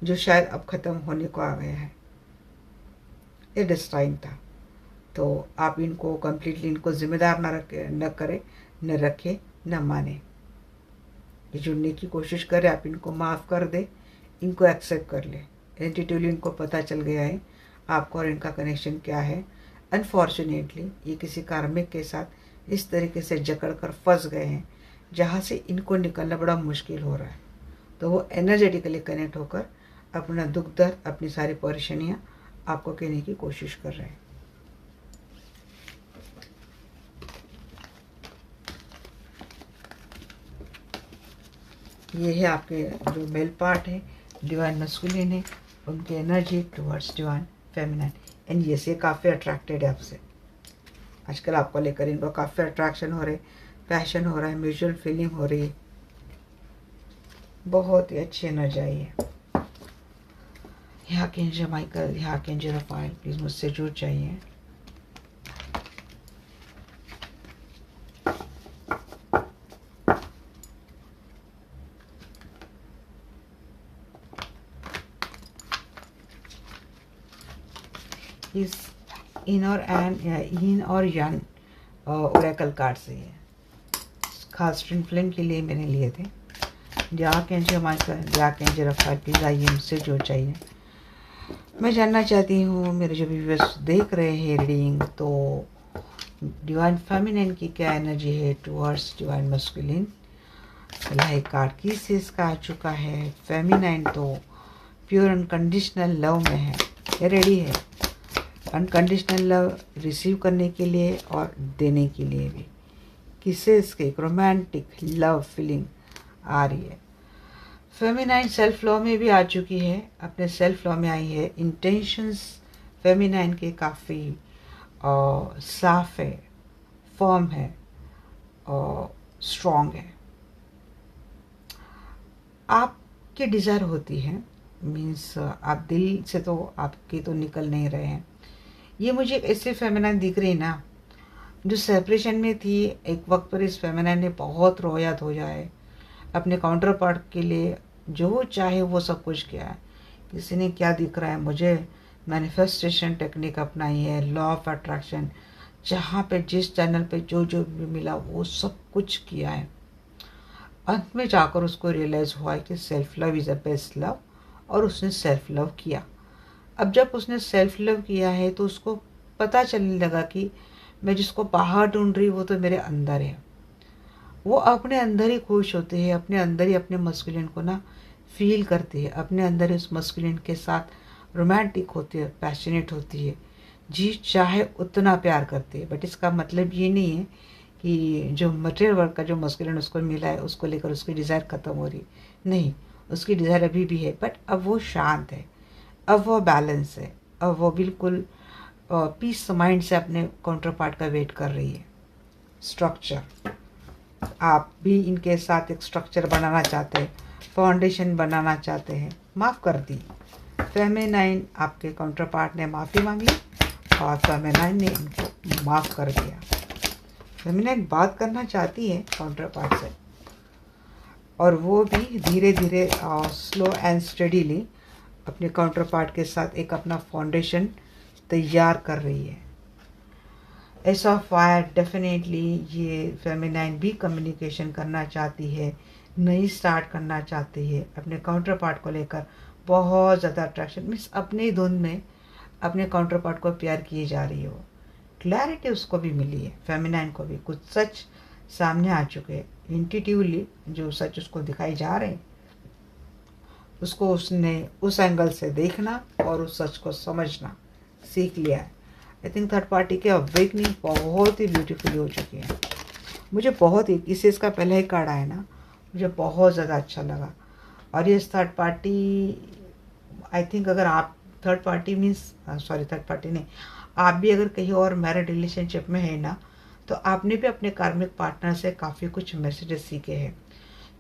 जो शायद अब ख़त्म होने को आ गया है। ये डिस्टाइन था। तो आप इनको कम्प्लीटली इनको जिम्मेदार न करें, न रखें, न माने। ये जुड़ने की कोशिश करें, आप इनको माफ़ कर दें, इनको एक्सेप्ट कर लें। इंट्यूटिवली इनको पता चल गया है आपको और इनका कनेक्शन क्या है। अनफॉर्चुनेटली ये किसी कार्मिक के साथ इस तरीके से जकड़ कर फंस गए हैं जहाँ से इनको निकलना बड़ा मुश्किल हो रहा है। तो वो एनर्जेटिकली कनेक्ट होकर अपना दुख दर्द, अपनी सारी परेशानियाँ आपको कहने की कोशिश कर रहे हैं। ये है आपके जो मेल पार्ट है, डिवाइन मस्कुलिन है, उनकी energy towards divine feminine. And ये काफ़ी अट्रैक्टेड है आपसे। आजकल आपको लेकर इनको काफ़ी अट्रैक्शन हो रहे, पैशन हो रहा है, म्यूचुअल फीलिंग हो रही है। बहुत ही अच्छी एनर्जी आई है। यहाँ केंजर माइकल, यहाँ केंजर रफाइल, प्लीज़ मुझसे जुड़ जाइए। इस इन और यंग ओरेकल कार्ड से है, खास ट्विन फ्लेम के लिए मैंने लिए थे। जहाँ केंजर माइकल, जहाँ केंजर रफाइल, प्लीज़ आइए मुझसे जुड़ जाइए। मैं जानना चाहती हूँ मेरे जो व्यूअर्स देख रहे हैं रीडिंग, तो डिवाइन फेमिनिन की क्या एनर्जी है towards divine masculine. Like card की से इसका आ चुका है। फेमिनाइन तो प्योर अनकंडीशनल लव में है, ये रेडी है अनकंडीशनल लव रिसीव करने के लिए और देने के लिए भी। किसे इसके रोमांटिक लव फीलिंग आ रही है। फेमिनाइन सेल्फ लव में भी आ चुकी है, अपने सेल्फ लव में आई है। इंटेंशंस फेमिनाइन के काफ़ी साफ है, फर्म है और स्ट्रॉन्ग है। आपकी डिज़ायर होती है, मीन्स आप दिल से तो आपके तो निकल नहीं रहे हैं। ये मुझे ऐसे फेमिनाइन दिख रही ना जो सेपरेशन में थी। एक वक्त पर इस फेमिनाइन ने बहुत रोया धोया है, अपने काउंटर पार्ट के लिए जो चाहे वो सब कुछ किया है। किसी ने क्या दिख रहा है मुझे, मैनिफेस्टेशन टेक्निक अपनाई है, लॉ ऑफ अट्रैक्शन, जहाँ पे जिस चैनल पे जो जो भी मिला वो सब कुछ किया है। अंत में जाकर उसको रियलाइज़ हुआ है कि self love is a best love, और उसने सेल्फ लव किया। अब जब उसने सेल्फ लव किया है तो उसको पता चलने लगा कि मैं जिसको बाहर ढूंढ रही वो तो मेरे अंदर है। वो अपने अंदर ही खुश होते हैं, अपने अंदर ही अपने मस्कुलिन को ना फील करती है, अपने अंदर ही उस मस्कुलिन के साथ रोमांटिक होती है, पैशनेट होती है, जी चाहे उतना प्यार करती है। बट इसका मतलब ये नहीं है कि जो मटेरियल वर्क का जो मस्कुलिन उसको मिला है उसको लेकर उसकी डिज़ायर ख़त्म हो रही, नहीं, उसकी डिज़ायर अभी भी है। बट अब वो शांत है, अब वो बैलेंस है, अब वो बिल्कुल पीस माइंड से अपने काउंटर पार्ट का वेट कर रही है। स्ट्रक्चर, आप भी इनके साथ एक स्ट्रक्चर बनाना चाहते हैं, फाउंडेशन बनाना चाहते हैं, माफ़ कर दी। फेमिनाइन आपके काउंटर पार्ट ने माफ़ी मांगी और फेमिनाइन ने इनको माफ़ कर दिया। फेमिनाइन बात करना चाहती है काउंटर पार्ट से, और वो भी धीरे धीरे स्लो एंड स्टडीली अपने काउंटर पार्ट के साथ एक अपना फाउंडेशन तैयार कर रही है। एस ऑफ फायर, डेफिनेटली ये फेमिनाइन भी कम्युनिकेशन करना चाहती है, नई स्टार्ट करना चाहती है, अपने काउंटर पार्ट को लेकर बहुत ज़्यादा अट्रैक्शन, मीन्स अपने ही धुन में अपने काउंटर पार्ट को प्यार किए जा रही हो। क्लैरिटी उसको भी मिली है, फेमिनाइन को भी कुछ सच सामने आ चुके हैं। इंट्यूटिवली जो सच उसको दिखाई जा रहे हैं, उसको उसने उस एंगल से देखना और उस सच को समझना सीख लिया है। आई थिंक थर्ड पार्टी की अवेकनिंग बहुत ही ब्यूटीफुली हो चुकी है। मुझे बहुत ही, इससे इसका पहला ही कार्ड आया ना, मुझे बहुत ज़्यादा अच्छा लगा। और ये थर्ड पार्टी, आई थिंक अगर आप third party means sorry third party नहीं, आप भी अगर कहीं और मैरिड रिलेशनशिप में है ना, तो आपने भी अपने कार्मिक पार्टनर से काफ़ी कुछ मैसेजेस सीखे हैं,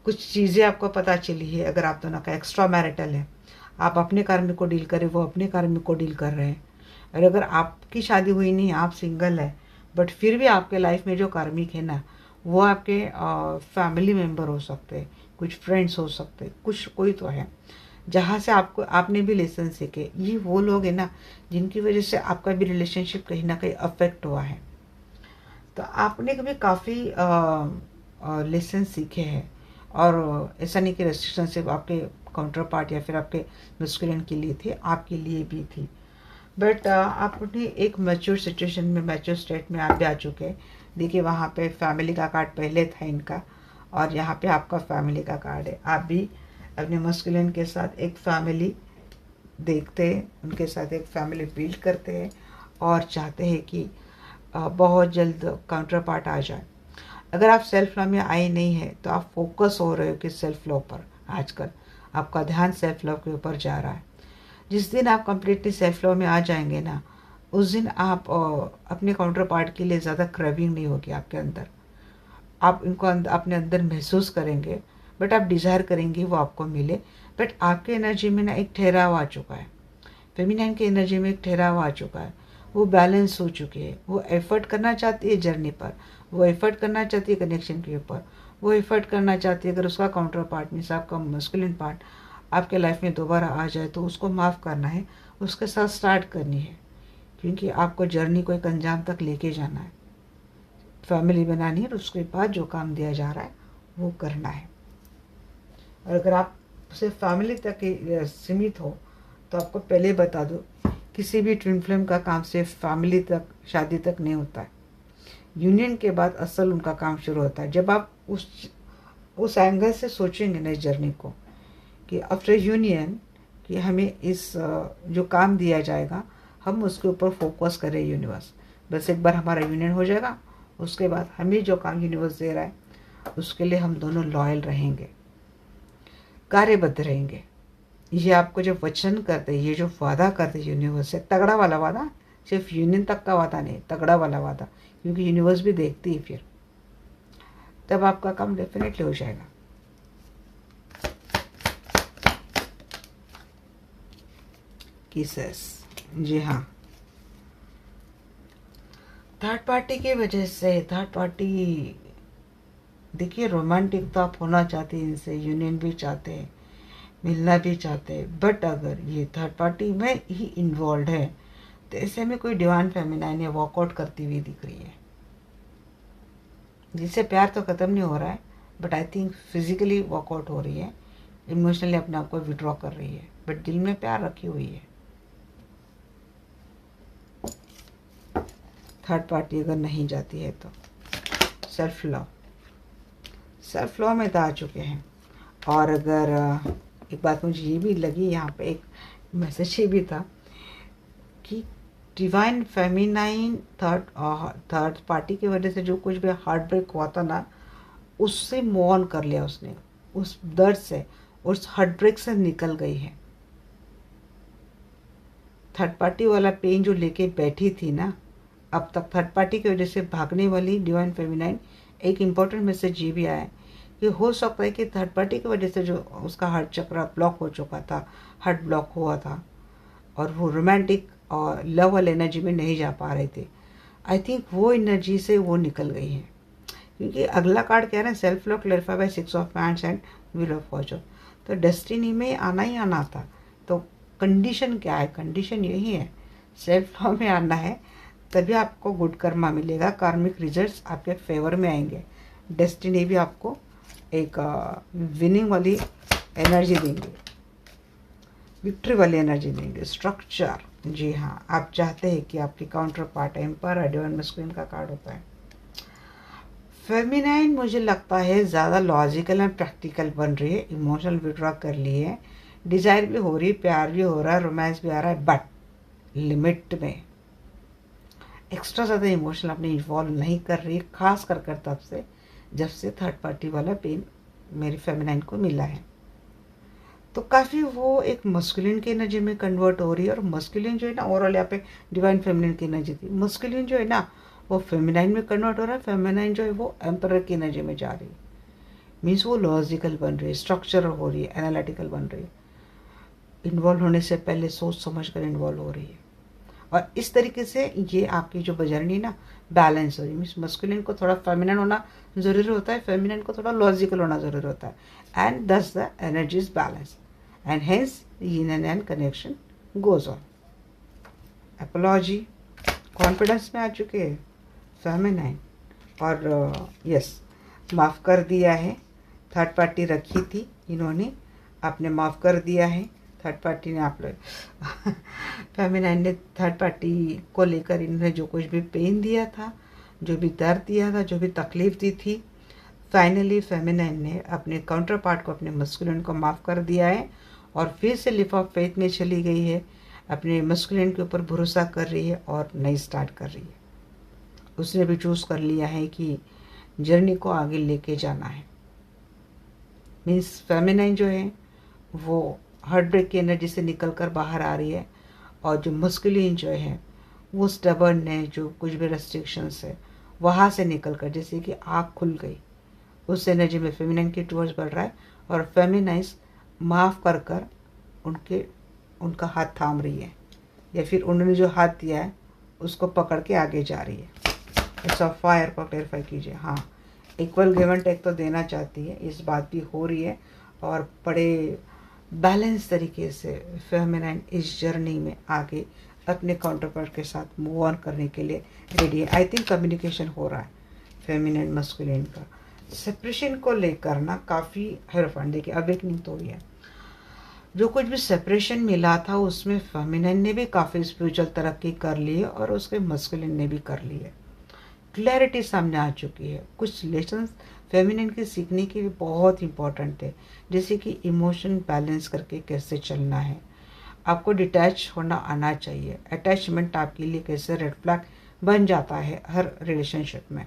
कुछ चीज़ें आपको पता चली है। अगर आप दोनों का एक्स्ट्रा मैरिटल है, आप अपने कार्मिक को डील करें, वो अपने कार्मिक को डील कर रहे हैं। और अगर आपकी शादी हुई नहीं, आप सिंगल है, बट फिर भी आपके लाइफ में जो कार्मिक है ना, वो आपके फैमिली मेम्बर हो सकते हैं, कुछ फ्रेंड्स हो सकते हैं, कुछ कोई तो है जहाँ से आपको आपने भी लेसन सीखे। ये वो लोग हैं ना जिनकी वजह से आपका भी रिलेशनशिप कहीं ना कहीं अफेक्ट हुआ है। तो आपने भी काफ़ी लेसन सीखे हैं। और ऐसा नहीं कि रेस्ट्रिक्शन सिर्फ आपके काउंटर पार्ट या फिर आपके मस्कुलिन के लिए थी, आपके लिए भी थी। बट आप अपनी एक मैच्योर सिचुएशन में, मैच्योर स्टेट में आप भी आ चुके हैं। देखिए वहाँ पे फैमिली का कार्ड पहले था इनका, और यहाँ पे आपका फैमिली का कार्ड है। आप भी अपने मस्कुलिन के साथ एक फैमिली देखते हैं, उनके साथ एक फैमिली बिल्ड करते हैं और चाहते हैं कि बहुत जल्द काउंटर पार्ट आ जाए। अगर आप सेल्फ लव में आए नहीं है तो आप फोकस हो रहे हो कि सेल्फ लव पर, आजकल आपका ध्यान सेल्फ लव के ऊपर जा रहा है। जिस दिन आप कंप्लीटली सेल्फ लव में आ जाएंगे ना, उस दिन आप अपने काउंटर पार्ट के लिए ज़्यादा क्रेविंग नहीं होगी आपके अंदर। आप इनको अपने अंदर महसूस करेंगे, बट आप डिज़ायर करेंगे वो आपको मिले। बट आपके एनर्जी में ना एक ठहराव आ चुका है, फेमिनाइन की एनर्जी में एक ठहराव आ चुका है। वो बैलेंस हो चुकी है, वो एफर्ट करना चाहती है जर्नी पर, वो एफर्ट करना चाहती है कनेक्शन के ऊपर, वो एफर्ट करना चाहती है अगर उसका काउंटर पार्ट मीन्स आपका मस्कुलिन पार्ट आपके लाइफ में दोबारा आ जाए तो उसको माफ़ करना है, उसके साथ स्टार्ट करनी है। क्योंकि आपको जर्नी को एक अंजाम तक लेके जाना है, फैमिली बनानी है, और उसके बाद जो काम दिया जा रहा है वो करना है। और अगर आप सिर्फ फैमिली तक ही सीमित हो तो आपको पहले बता दो, किसी भी ट्विन फ्लेम का काम सिर्फ फैमिली तक, शादी तक नहीं होता है। यूनियन के बाद असल उनका काम शुरू होता है। जब आप उस एंगल से सोचेंगे ना इस जर्नी को कि आफ्टर यूनियन, कि हमें इस जो काम दिया जाएगा हम उसके ऊपर फोकस करें यूनिवर्स। बस एक बार हमारा यूनियन हो जाएगा, उसके बाद हमें जो काम यूनिवर्स दे रहा है उसके लिए हम दोनों लॉयल रहेंगे, कार्यबद्ध रहेंगे। ये आपको जो वचन करते, ये जो वादा करते यूनिवर्स से, तगड़ा वाला वादा, सिर्फ यूनियन तक का वादा नहीं, तगड़ा वाला वादा, क्योंकि यूनिवर्स भी देखती है फिर, तब आपका काम डेफिनेटली हो जाएगा। किसेस, जी हाँ, थर्ड पार्टी की वजह से, थर्ड पार्टी देखिए रोमांटिक तो आप होना चाहते हैं इनसे, यूनियन भी चाहते हैं, मिलना भी चाहते हैं, बट अगर ये थर्ड पार्टी में ही इन्वॉल्व है तो ऐसे में कोई डिवाइन फेमिनाइन या वॉकआउट करती हुई दिख रही है, जिससे प्यार तो ख़त्म नहीं हो रहा है, but I think physically walkout हो रही है, इमोशनली अपने आप को विड्रॉ कर रही है, बट दिल में प्यार रखी हुई है। थर्ड पार्टी अगर नहीं जाती है तो सेल्फ लव में तो आ चुके हैं। और अगर एक बात मुझे ये भी लगी, यहाँ पे एक मैसेज ये भी था कि डिवाइन फेमिनाइन थर्ड पार्टी की वजह से जो कुछ भी हार्ट ब्रेक हुआ था ना, उससे मूव ऑन कर लिया उसने, उस दर्द से, उस हार्ट ब्रेक से निकल गई है। थर्ड पार्टी वाला पेन जो लेके बैठी थी ना अब तक, थर्ड पार्टी की वजह से भागने वाली डिवाइन फेमिनाइन, एक इम्पॉर्टेंट मैसेज ये भी आया है कि हो सकता है कि थर्ड पार्टी की वजह से जो उसका हार्ट चक्र ब्लॉक हो चुका था, हार्ट ब्लॉक हुआ था, और वो रोमांटिक और लव वाले एनर्जी में नहीं जा पा रहे थे, आई थिंक वो एनर्जी से वो निकल गई है। क्योंकि अगला कार्ड कह रहे हैं self love clarify by 6 of pentacles and wheel of fortune, तो डेस्टिनी में आना ही आना था। तो कंडीशन क्या है? कंडीशन यही है, सेल्फ लव में आना है, तभी आपको गुड कर्मा मिलेगा, कार्मिक रिजल्ट्स आपके फेवर में आएंगे, डेस्टिनी भी आपको एक विनिंग वाली एनर्जी देंगे। विक्ट्री वाली एनर्जी देंगे। स्ट्रक्चर, जी हाँ, आप चाहते हैं कि आपकी counterpart emperor divine masculine का कार्ड होता है। फेमिनाइन मुझे लगता है ज़्यादा लॉजिकल एंड प्रैक्टिकल बन रही है, इमोशनल विड्रॉ कर ली है, डिज़ायर भी हो रही है, प्यार भी हो रहा है, रोमांस भी आ रहा है, बट लिमिट में। एक्स्ट्रा ज़्यादा इमोशनल अपने इन्वॉल्व नहीं कर रही है, खास कर तब से जब से थर्ड पार्टी वाला पेन मेरी फेमिनाइन को मिला है। तो काफ़ी वो एक मस्कुलिन की एनर्जी में कन्वर्ट हो रही है, और मस्कुलिन जो है ना, ओवरऑल यहाँ पे डिवाइन फेमिनिन की एनर्जी थी, मस्कुलिन जो है ना वो फेमिनाइन में कन्वर्ट हो रहा है, फेमिनाइन जो है वो एम्परर की एनर्जी में जा रही है। मीन्स वो लॉजिकल बन रही है, स्ट्रक्चरल हो रही है, एनालिटिकल बन रही है, इन्वॉल्व होने से पहले सोच समझ कर इन्वॉल्व हो रही है। और इस तरीके से ये आपकी जो जर्नी ना बैलेंस हो रही है। मीन्स मस्कुलिन को थोड़ा फेमिनिन होना ज़रूरी होता है, फेमिनिन को थोड़ा लॉजिकल होना ज़रूरी होता है, एंड दस the energy is balance, and hence yin and yang connection goes on. Apology, confidence में आ चुके हैं फेमिनाइन, और यस माफ़ कर दिया है। थर्ड पार्टी रखी थी इन्होंने, आपने माफ़ कर दिया है। थर्ड पार्टी ने आप लोग फेमिनाइन ने थर्ड पार्टी को लेकर इन्होंने जो कुछ भी पेन दिया था, जो भी दर्द दिया था, जो भी तकलीफ दी थी, फाइनली फेमिनाइन ने अपने काउंटर पार्ट को, अपने मस्कुलिन को माफ़ कर दिया है, और फिर से लिप ऑफ फेथ में चली गई है, अपने मस्कुलिन के ऊपर भरोसा कर रही है और नई स्टार्ट कर रही है। उसने भी चूज़ कर लिया है कि जर्नी को आगे लेके जाना है। मीन्स फेमिनाइन जो है वो हार्ट ब्रेक की एनर्जी से निकल कर बाहर आ रही है, और जो मस्कुलिन जो है वो स्टबर्न है, जो कुछ भी रेस्ट्रिक्शंस है वहाँ से निकल कर जैसे कि आँख खुल गई, उस एनर्जी में फेमिनाइन की टूवर्ड्स बढ़ रहा है, और फेमिनाइज माफ़ कर कर उनका हाथ थाम रही है, या फिर उन्होंने जो हाथ दिया है उसको पकड़ के आगे जा रही है। इट्स ऑफ फायर को क्लेरिफाई कीजिए। हाँ, इक्वल गिव एंड टेक तो देना चाहती है, इस बात भी हो रही है, और बड़े बैलेंस तरीके से फेमिनाइन इस जर्नी में आगे अपने काउंटर पार्ट के साथ मूव ऑन करने के लिए रेडी है। आई थिंक कम्युनिकेशन हो रहा है फेमिनाइन मस्कुलिन का। सेपरेशन को लेकर ना काफ़ी हेरोफान, देखिए अवेकनिंग तो हुई है। जो कुछ भी सेपरेशन मिला था उसमें फेमिनिन ने भी काफ़ी स्पिरिचुअल तरक्की कर ली है, और उसके मस्कुलिन ने भी कर ली है। क्लैरिटी सामने आ चुकी है। कुछ लेसन्स फेमिनिन के सीखने के लिए बहुत इंपॉर्टेंट थे, जैसे कि इमोशन बैलेंस करके कैसे चलना है, आपको डिटैच होना आना चाहिए, अटैचमेंट आपके लिए कैसे रेड फ्लैग बन जाता है हर रिलेशनशिप में,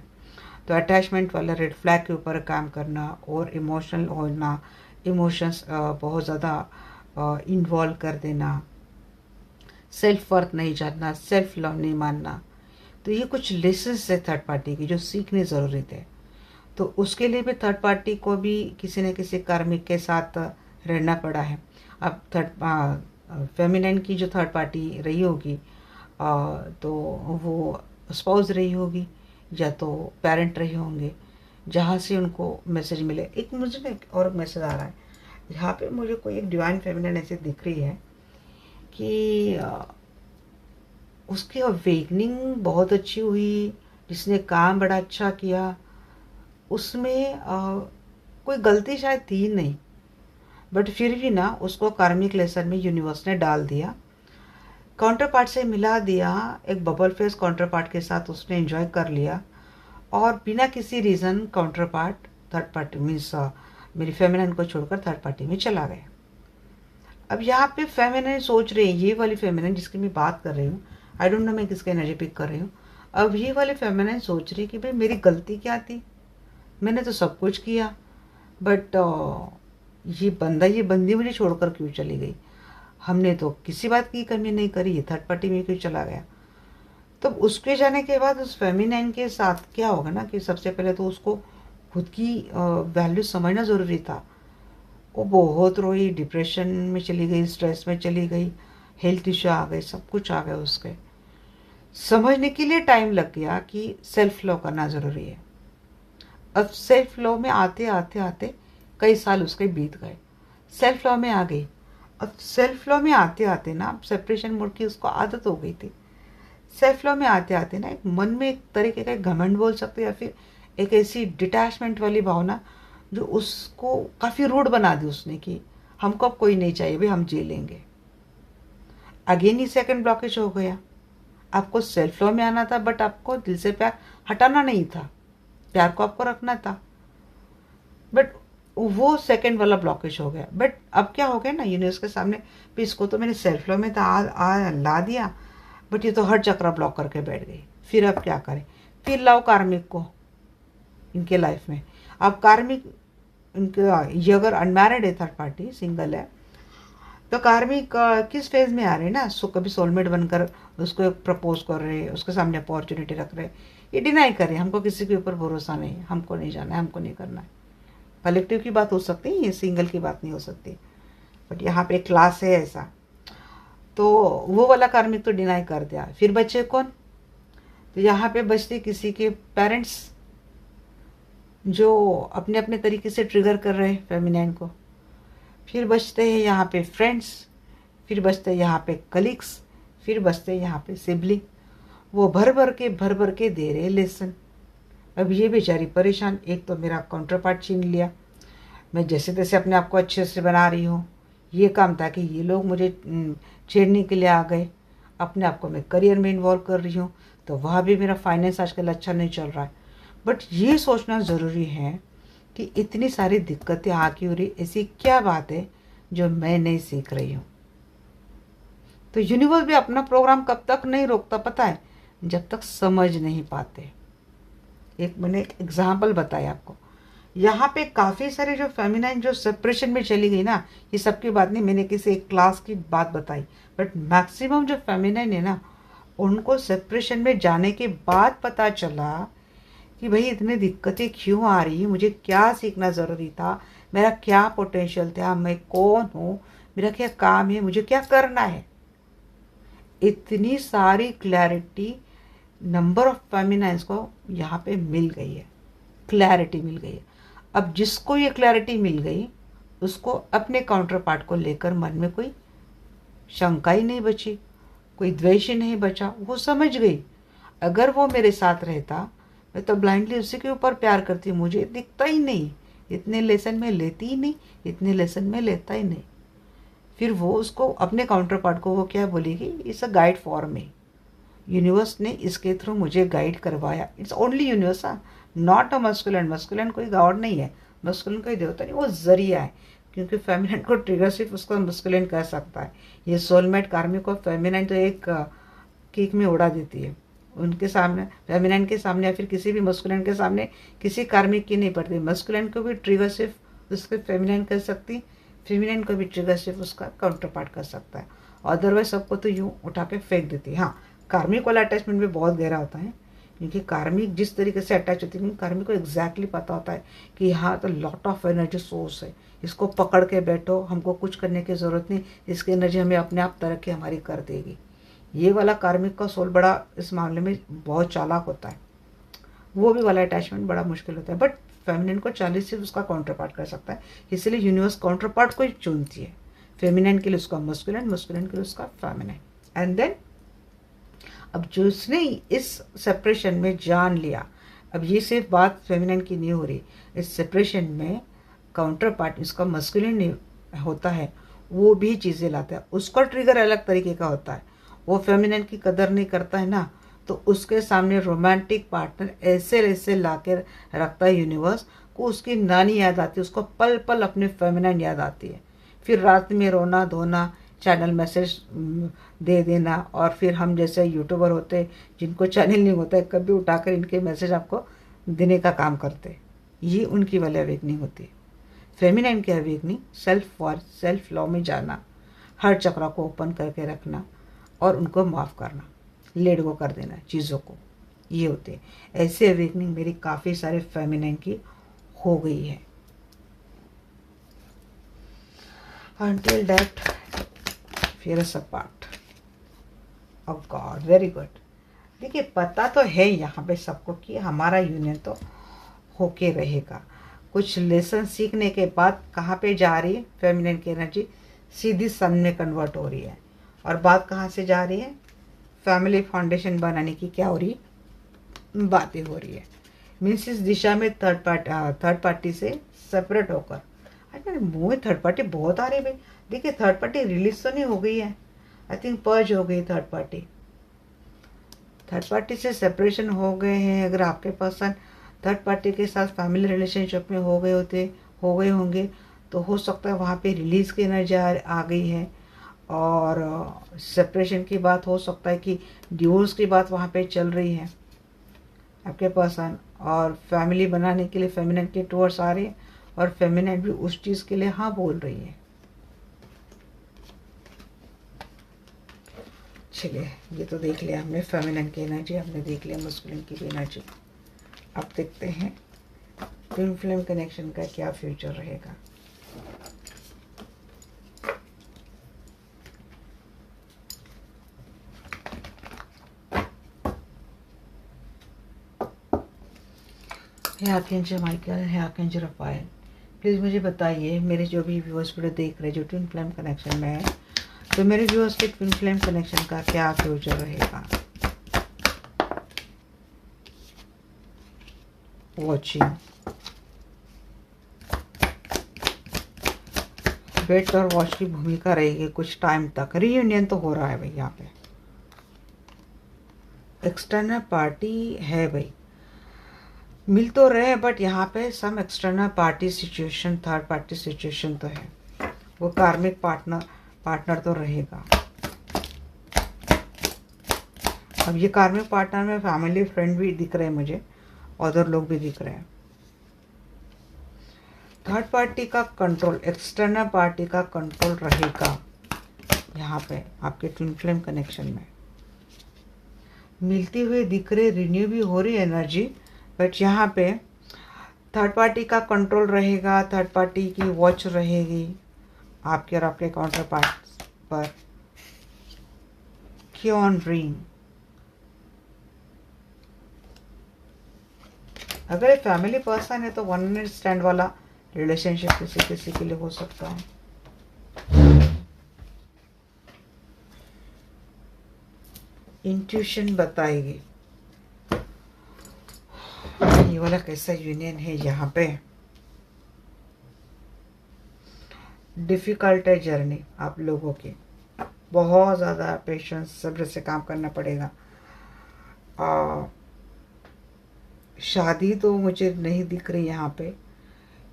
तो अटैचमेंट वाला रेड फ्लैग के ऊपर काम करना, और इमोशनल होना, इमोशंस बहुत ज़्यादा इन्वॉल्व कर देना, सेल्फ वर्थ नहीं जानना, सेल्फ लव नहीं मानना, तो ये कुछ लेसन्स है थर्ड पार्टी की जो सीखने ज़रूरी थे। तो उसके लिए भी थर्ड पार्टी को भी किसी न किसी कार्मिक के साथ रहना पड़ा है। अब फेमिनिन की जो थर्ड पार्टी रही होगी तो वो स्पाउस रही होगी या तो पेरेंट रहे होंगे, जहाँ से उनको मैसेज मिले। एक मुझे ना एक और मैसेज आ रहा है यहाँ पे, मुझे कोई एक डिवाइन फेमिनिन ऐसे दिख रही है कि उसकी अवेकनिंग बहुत अच्छी हुई, जिसने काम बड़ा अच्छा किया, उसमें कोई गलती शायद थी नहीं, बट फिर भी ना उसको कार्मिक लेसन में यूनिवर्स ने डाल दिया, काउंटर पार्ट से मिला दिया, एक बबल फेस काउंटर पार्ट के साथ उसने एंजॉय कर लिया, और बिना किसी reason counter part third party means मेरी फेमिनिन को छोड़कर थर्ड पार्टी में चला गया। अब यहाँ पे फेमिनिन सोच रही है, ये वाली फेमिनिन जिसकी मैं बात कर रही हूँ, आई डोंट नो मैं किसका एनर्जी पिक कर रही हूँ, अब ये वाली फेमिनिन सोच रही है कि भाई मेरी गलती क्या थी, मैंने तो सब कुछ किया, बट ये बंदी मुझे छोड़कर क्यों चली गई, हमने तो किसी बात की कमी नहीं करी, ये थर्ड पार्टी में क्यों चला गया। तो उसके जाने के बाद उस फेमिनिन के साथ क्या होगा ना कि सबसे पहले तो उसको खुद की वैल्यू समझना ज़रूरी था। वो बहुत रोई, डिप्रेशन में चली गई, स्ट्रेस में चली गई, हेल्थ इश्यू आ गए, सब कुछ आ गया उसके। समझने के लिए टाइम लग गया कि सेल्फ लव करना ज़रूरी है। अब सेल्फ लव में आते आते आते कई साल उसके बीत गए, सेल्फ लव में आ गई। अब सेल्फ लव में आते आते ना सेपरेशन मोड की उसको आदत हो गई थी। सेल्फ लव में आते आते ना एक मन में एक तरीके का घमंड बोल सकते, या फिर एक ऐसी डिटैचमेंट वाली भावना जो उसको काफ़ी रूड बना दी उसने कि हमको अब कोई नहीं चाहिए भाई, हम जी लेंगे। अगेन ही सेकंड ब्लॉकेज हो गया। आपको सेल्फ फ्लो में आना था, बट आपको दिल से प्यार हटाना नहीं था, प्यार को आपको रखना था, बट वो सेकंड वाला ब्लॉकेज हो गया। बट अब क्या हो गया ना, यूनिवर्स के सामने भी इसको तो मैंने सेल्फ फ्लो में तो ला दिया, बट ये तो हर चक्र ब्लॉक करके बैठ गई। फिर अब क्या करें? फिर लाओ कार्मिक को इनके लाइफ में। अब कार्मिक इनका, ये अगर अनमैरिड है, थर्ड पार्टी सिंगल है, तो कार्मिक किस फेज में आ रहे हैं ना, सो कभी सोलमेट बनकर उसको प्रपोज कर रहे हैं, उसके सामने अपॉर्चुनिटी रख रहे हैं, ये डिनाई कर रहे हैं, हमको किसी के ऊपर भरोसा नहीं है, हमको नहीं जाना है, हमको नहीं करना है। कलेक्टिव की बात हो सकती है, ये सिंगल की बात नहीं हो सकती, बट यहाँ पे क्लास है ऐसा। तो वो वाला कार्मिक तो डिनाई कर दिया। फिर बच्चे कौन? तो यहाँ पे बचते किसी के पेरेंट्स, जो अपने अपने तरीके से ट्रिगर कर रहे हैं फेमिनाइन को। फिर बचते हैं यहाँ पे फ्रेंड्स, फिर बचते हैं यहाँ पे कलीग्स, फिर बचते हैं यहाँ पे सिबलिंग। वो भर भर के दे रहे लेसन। अब ये बेचारी परेशान, एक तो मेरा काउंटर पार्ट छीन लिया, मैं जैसे तैसे अपने आप को अच्छे से बना रही हूँ, ये काम था कि ये लोग मुझे छेड़ने के लिए आ गए, अपने आप को मैं करियर में इन्वॉल्व कर रही हूँ, तो वहाँ भी मेरा फाइनेंस आजकल अच्छा नहीं चल रहा है। बट ये सोचना ज़रूरी है कि इतनी सारी दिक्कतें आ क्यों रही, ऐसी क्या बात है जो मैं नहीं सीख रही हूँ। तो यूनिवर्स भी अपना प्रोग्राम कब तक नहीं रोकता पता है, जब तक समझ नहीं पाते। एक मैंने एग्जाम्पल बताया आपको, यहाँ पे काफ़ी सारे जो फेमिनाइन जो सेपरेशन में चली गई ना, ये सबकी बात नहीं, मैंने किसी एक क्लास की बात बताई, बट मैक्सिमम जो फेमिनाइन है ना, उनको सेपरेशन में जाने के बाद पता चला कि भाई इतनी दिक्कतें क्यों आ रही, मुझे क्या सीखना ज़रूरी था, मेरा क्या पोटेंशियल था, मैं कौन हूँ, मेरा क्या काम है, मुझे क्या करना है। इतनी सारी क्लैरिटी नंबर ऑफ फेमिनाइंस को यहाँ पे मिल गई है, क्लैरिटी मिल गई है। अब जिसको ये क्लैरिटी मिल गई, उसको अपने काउंटर पार्ट को लेकर मन में कोई शंका ही नहीं बची, कोई द्वेष ही नहीं बचा। वो समझ गई, अगर वो मेरे साथ रहता, मैं तो ब्लाइंडली उसी के ऊपर प्यार करती, मुझे दिखता ही नहीं, इतने लेसन में लेती ही नहीं, इतने लेसन में लेता ही नहीं। फिर वो उसको अपने काउंटर पार्ट को वो क्या बोलेगी, it's a guide for me, universe ने इसके थ्रू मुझे गाइड करवाया। It's only universe, not a masculine. Masculine कोई गॉड नहीं है, मस्कुलिन कोई देवता नहीं, वो जरिया है, क्योंकि फेमिनाइन को ट्रिगर सिर्फ उसको मस्कुलिन कह सकता है। ये सोलमेट कार्मिक को फेमिनाइन तो एक केक में उड़ा देती है, उनके सामने, फेमिनाइन के सामने या फिर किसी भी मस्कुलिन के सामने किसी कार्मिक की नहीं पड़ती। मस्कुलिन को भी ट्रिगर सिर्फ उसके फेमिनाइन कर सकती, फेमिनाइन को भी ट्रिगर सिर्फ उसका काउंटर पार्ट कर सकता है, अदरवाइज सबको तो यूँ उठा के फेंक देती है। हाँ, कार्मिक वाला अटैचमेंट भी बहुत गहरा होता है, क्योंकि कार्मिक जिस तरीके से अटैच होती है, कार्मिक को एग्जैक्टली पता होता है कि यहाँ तो लॉट ऑफ एनर्जी सोर्स है, इसको पकड़ के बैठो, हमको कुछ करने की ज़रूरत नहीं, इसकी एनर्जी हमें अपने आप तरक्की हमारी कर देगी। ये वाला कार्मिक का सोल बड़ा इस मामले में बहुत चालाक होता है, वो भी वाला अटैचमेंट बड़ा मुश्किल होता है। बट फेमिनिन को 40 से उसका काउंटर पार्ट कर सकता है, इसलिए यूनिवर्स काउंटर पार्ट को ही चुनती है। फेमिनिन के लिए उसका मस्कुलिन, मस्कुलिन के लिए उसका फेमिनिन। एंड देन अब जो उसने इस सेपरेशन में जान लिया, अब ये सिर्फ बात फेमिनिन की नहीं हो रही, इस सेपरेशन में काउंटर पार्ट इसका मस्कुलिन होता है, वो भी चीज़ें लाता है, उसका ट्रिगर अलग तरीके का होता है। वो फेमिनिन की कदर नहीं करता है ना, तो उसके सामने रोमांटिक पार्टनर ऐसे ऐसे ला के रखता है यूनिवर्स को, उसकी नानी याद आती है, उसको पल पल अपने फेमिनिन याद आती है। फिर रात में रोना धोना, चैनल मैसेज दे देना, और फिर हम जैसे यूट्यूबर होते जिनको चैनल नहीं होता है, कभी उठाकर इनके मैसेज आपको देने का काम करते, ये उनकी वाली अवेकनिंग होती है। फेमिनाइन की अवेकनिंग सेल्फ लॉ में जाना, हर चक्रा को ओपन करके रखना और उनको माफ़ करना, लेट गो कर देना चीज़ों को, ये होते हैं। ऐसे अवेकनिंग मेरी काफ़ी सारे फेमिनाइन की हो गई है। Until that, fear us apart. Oh God, very good. देखिए, पता तो है यहाँ पे सबको कि हमारा यूनियन तो होके रहेगा। कुछ लेसन सीखने के बाद कहाँ पे जा रही है फेमिनिन की एनर्जी, सीधी सन में कन्वर्ट हो रही है। और बात कहाँ से जा रही है, फैमिली फाउंडेशन बनाने की क्या हो रही है, बातें हो रही है। मीन्स इस दिशा में थर्ड पार्टी से सेपरेट होकर, अरे मुँह में थर्ड पार्टी बहुत आ रही है भाई। देखिए, थर्ड पार्टी रिलीज तो नहीं हो गई है, आई थिंक पर्ज हो गई थर्ड पार्टी से सेपरेशन हो गए हैं। अगर आपके पर्सन थर्ड पार्टी के साथ फैमिली रिलेशनशिप में हो गए होंगे तो हो सकता है वहाँ पे रिलीज़ की एनर्जी आ गई है, और सेपरेशन की बात हो सकता है कि डिवोर्स की बात वहाँ पे चल रही है आपके पर्सन, और फैमिली बनाने के लिए फेमिनिन के टूवर्ड्स आ रहे हैं, और फेमिनिन भी उस चीज़ के लिए हाँ बोल रही है। चलिए, ये तो देख लिया हमने फेमिनिन की एनर्जी, हमने देख लिया मस्कुलिन की भी एनर्जी। अब देखते हैं ट्विन फ्लेम कनेक्शन का क्या फ्यूचर रहेगा। है आर्कएंजल माइकल, है आर्कएंजल रफाएल, प्लीज़ मुझे बताइए मेरे जो भी व्यूअर्स वीडियो देख रहे हैं जो ट्विन फ्लेम कनेक्शन में है, तो मेरे व्यूअर्स के ट्विन फ्लेम कनेक्शन का क्या फ्यूचर रहेगा। वॉचिंग, वेट और वॉच की भूमिका रहेगी कुछ टाइम तक। रीयूनियन तो हो रहा है भाई, यहाँ पे एक्सटर्नल पार्टी है भाई, मिल तो रहे हैं बट यहाँ पे some external party situation, third party situation तो है। वो कार्मिक पार्टनर तो रहेगा। अब ये कार्मिक पार्टनर में फैमिली फ्रेंड भी दिख रहे हैं मुझे, अदर लोग भी दिख रहे हैं। थर्ड पार्टी का कंट्रोल, एक्सटर्नल पार्टी का कंट्रोल रहेगा यहाँ पे आपके ट्विन फ्लेम कनेक्शन में। मिलती हुई दिख रही, रिन्यू भी हो रही एनर्जी, बट यहाँ पे थर्ड पार्टी का कंट्रोल रहेगा, थर्ड पार्टी की वॉच रहेगी आपके और आपके काउंटर पार्ट पर। क्यों ड्रीम, अगर एक फैमिली पर्सन है तो वन नाइट स्टैंड वाला रिलेशनशिप किसी किसी के लिए हो सकता है। इंट्यूशन बताएगी ये वाला कैसा यूनियन है। यहाँ पे डिफिकल्ट है जर्नी आप लोगों की, बहुत ज़्यादा पेशेंस सब्र से काम करना पड़ेगा। शादी तो मुझे नहीं दिख रही यहाँ पे,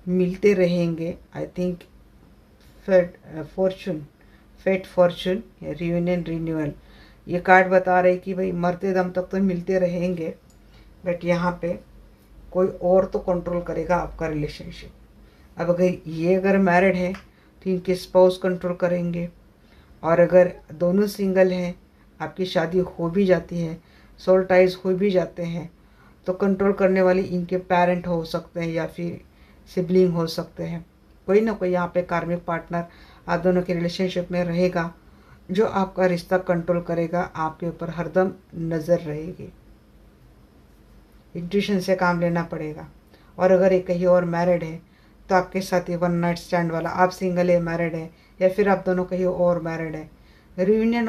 मिलते रहेंगे I think. Fate fortune reunion renewal, ये कार्ड बता रहे कि भाई मरते दम तक तो मिलते रहेंगे, बट यहाँ पे कोई और तो कंट्रोल करेगा आपका रिलेशनशिप। अब अगर मैरिड है तो इनके स्पाउस कंट्रोल करेंगे, और अगर दोनों सिंगल हैं, आपकी शादी हो भी जाती है, सोल टाइज हो भी जाते हैं, तो कंट्रोल करने वाले इनके पेरेंट हो सकते हैं या फिर सिबलिंग हो सकते हैं। कोई ना कोई यहाँ पे कार्मिक पार्टनर आप दोनों के रिलेशनशिप में रहेगा जो आपका रिश्ता कंट्रोल करेगा, आपके ऊपर हरदम नज़र रहेगी। इंट्यूशन से काम लेना पड़ेगा। और अगर एक कहीं और मैरिड है तो आपके साथ ही वन नाइट स्टैंड वाला, आप सिंगल है मैरिड है, या फिर आप दोनों कहीं और मैरिड है, रियूनियन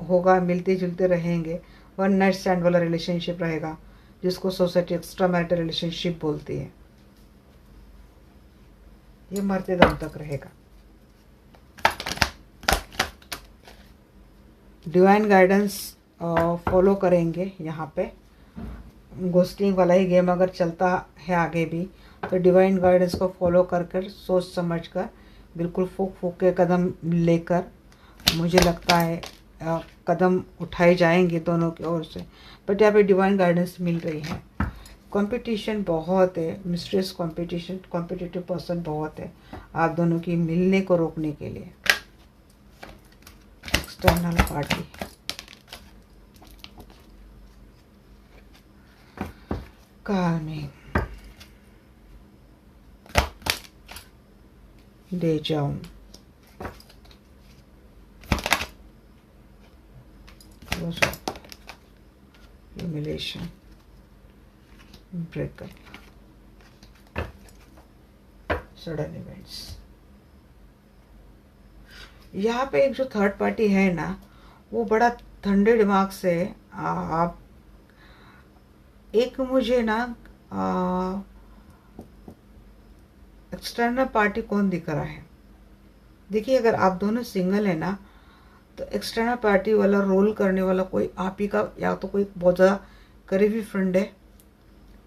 होगा, मिलते जुलते रहेंगे, वन नाइट स्टैंड वाला रिलेशनशिप रहेगा जिसको सोसाइटी एक्स्ट्रा मैरिटल रिलेशनशिप बोलती है। ये मरते दम तक रहेगा। डिवाइन गाइडेंस फॉलो करेंगे यहाँ पे। घोस्टिंग वाला ही गेम अगर चलता है आगे भी तो डिवाइन गाइडेंस को फॉलो कर सोच समझ कर बिल्कुल फूक के कदम लेकर मुझे लगता है कदम उठाए जाएंगे दोनों की ओर से। बट यहाँ पे डिवाइन गाइडेंस मिल रही है। कंपटीशन बहुत है, मिस्ट्रियस कंपटीशन, कॉम्पिटिटिव पर्सन बहुत है आप दोनों की मिलने को रोकने के लिए। External party, calming, Daejeon, humiliation, breakup, sudden events। यहाँ पे एक जो थर्ड पार्टी है ना, वो बड़ा ठंडे दिमाग से आप एक मुझे ना एक्सटर्नल पार्टी कौन दिख रहा है। देखिए, अगर आप दोनों सिंगल है ना तो एक्सटर्नल पार्टी वाला रोल करने वाला कोई आप ही का, या तो कोई बहुत ज़्यादा करीबी फ्रेंड है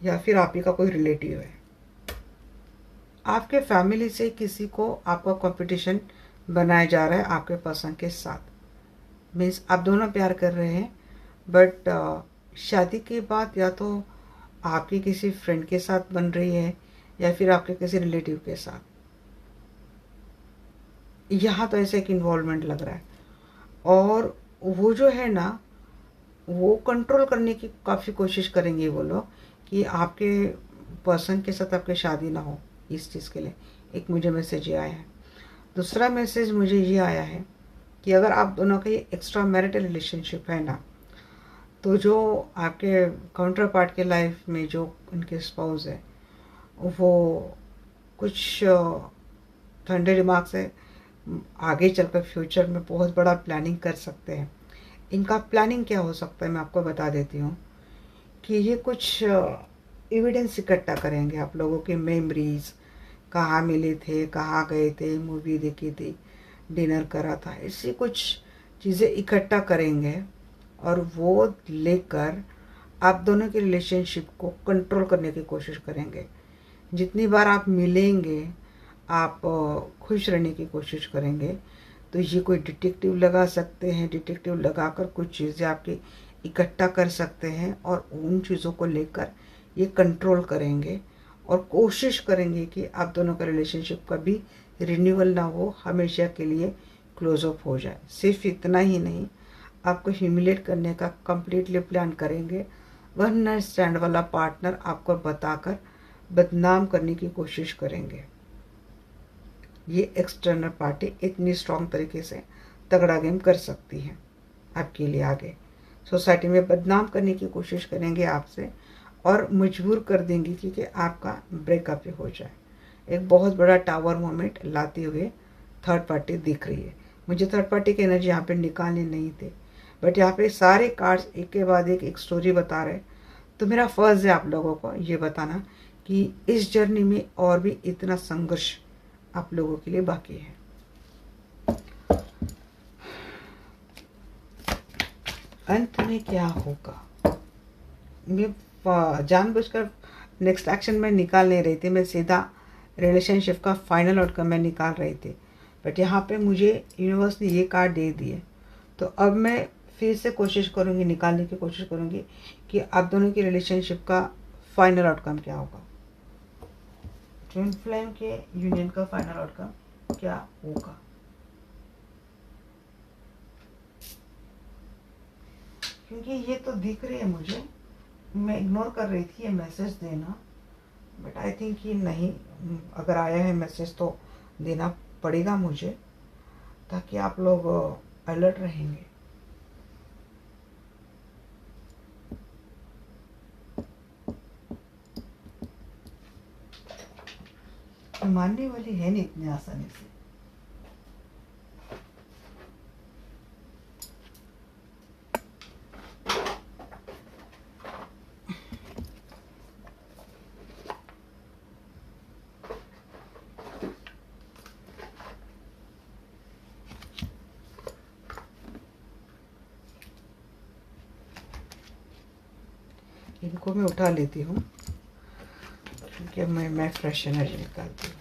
या फिर आप ही का कोई रिलेटिव है। आपके फैमिली से किसी को आपका कंपटीशन बनाया जा रहा है आपके पर्सन के साथ। मीन्स आप दोनों प्यार कर रहे हैं, बट शादी के बाद या तो आपकी किसी फ्रेंड के साथ बन रही है या फिर आपके किसी रिलेटिव के साथ। यहाँ तो ऐसे एक इन्वॉल्वमेंट लग रहा है, और वो जो है ना, वो कंट्रोल करने की काफ़ी कोशिश करेंगे वो लोग कि आपके पर्सन के साथ आपकी शादी ना हो। इस चीज़ के लिए एक मुझे मैसेज ये आया है। दूसरा मैसेज मुझे ये आया है कि अगर आप दोनों का ये एक्स्ट्रा मैरिटल रिलेशनशिप है ना, तो जो आपके काउंटर पार्ट के लाइफ में जो उनके स्पाउस है, वो कुछ ठंडे दिमाग से आगे चलकर फ्यूचर में बहुत बड़ा प्लानिंग कर सकते हैं। इनका प्लानिंग क्या हो सकता है मैं आपको बता देती हूँ कि ये कुछ एविडेंस इकट्ठा करेंगे, आप लोगों की मेमोरीज, कहाँ मिले थे, कहाँ गए थे, मूवी देखी थी, डिनर करा था, ऐसी कुछ चीज़ें इकट्ठा करेंगे और वो लेकर आप दोनों की रिलेशनशिप को कंट्रोल करने की कोशिश करेंगे। जितनी बार आप मिलेंगे आप खुश रहने की कोशिश करेंगे। तो ये कोई डिटेक्टिव लगा सकते हैं, डिटेक्टिव लगाकर कुछ चीज़ें आपकी इकट्ठा कर सकते हैं और उन चीज़ों को लेकर ये कंट्रोल करेंगे और कोशिश करेंगे कि आप दोनों का रिलेशनशिप कभी रिन्यूअल ना हो, हमेशा के लिए क्लोज अप हो जाए। सिर्फ इतना ही नहीं, आपको ह्यूमिलेट करने का कंप्लीटली प्लान करेंगे। वन नाइट स्टैंड वाला पार्टनर आपको बताकर बदनाम करने की कोशिश करेंगे। ये एक्सटर्नल पार्टी इतनी स्ट्रॉन्ग तरीके से तगड़ा गेम कर सकती है आपके लिए। आगे सोसाइटी में बदनाम करने की कोशिश करेंगे आपसे और मजबूर कर देंगे कि आपका ब्रेकअप ही हो जाए। एक बहुत बड़ा टावर मोमेंट लाते हुए थर्ड पार्टी दिख रही है। मुझे थर्ड पार्टी की एनर्जी यहाँ पे निकालने नहीं थे, बट यहाँ पे सारे कार्ड्स एक के बाद एक स्टोरी बता रहे। तो मेरा फ़र्ज़ है आप लोगों को ये बताना कि इस जर्नी में और भी इतना संघर्ष आप लोगों के लिए बाकी है। अंत में क्या होगा, मैं जानबूझकर नेक्स्ट एक्शन में निकाल नहीं रही थी, मैं सीधा रिलेशनशिप का फाइनल आउटकम में निकाल रही थी। बट यहाँ पे मुझे यूनिवर्स ने ये कार्ड दे दिए, तो अब मैं फिर से कोशिश करूँगी, निकालने की कोशिश करूँगी कि आप दोनों की रिलेशनशिप का फाइनल आउटकम क्या होगा। ट्विन फ्लेम के यूनियन का फाइनल आउटकम क्या होगा। क्योंकि ये तो दिख रही है मुझे, मैं इग्नोर कर रही थी ये मैसेज देना, बट आई थिंक कि नहीं, अगर आया है मैसेज तो देना पड़ेगा मुझे, ताकि आप लोग अलर्ट रहेंगे। मानने वाली है नहीं इतने आसानी से। इनको मैं उठा लेती हूँ क्योंकि मैं फ्रेश एनर्जी निकालती हूँ।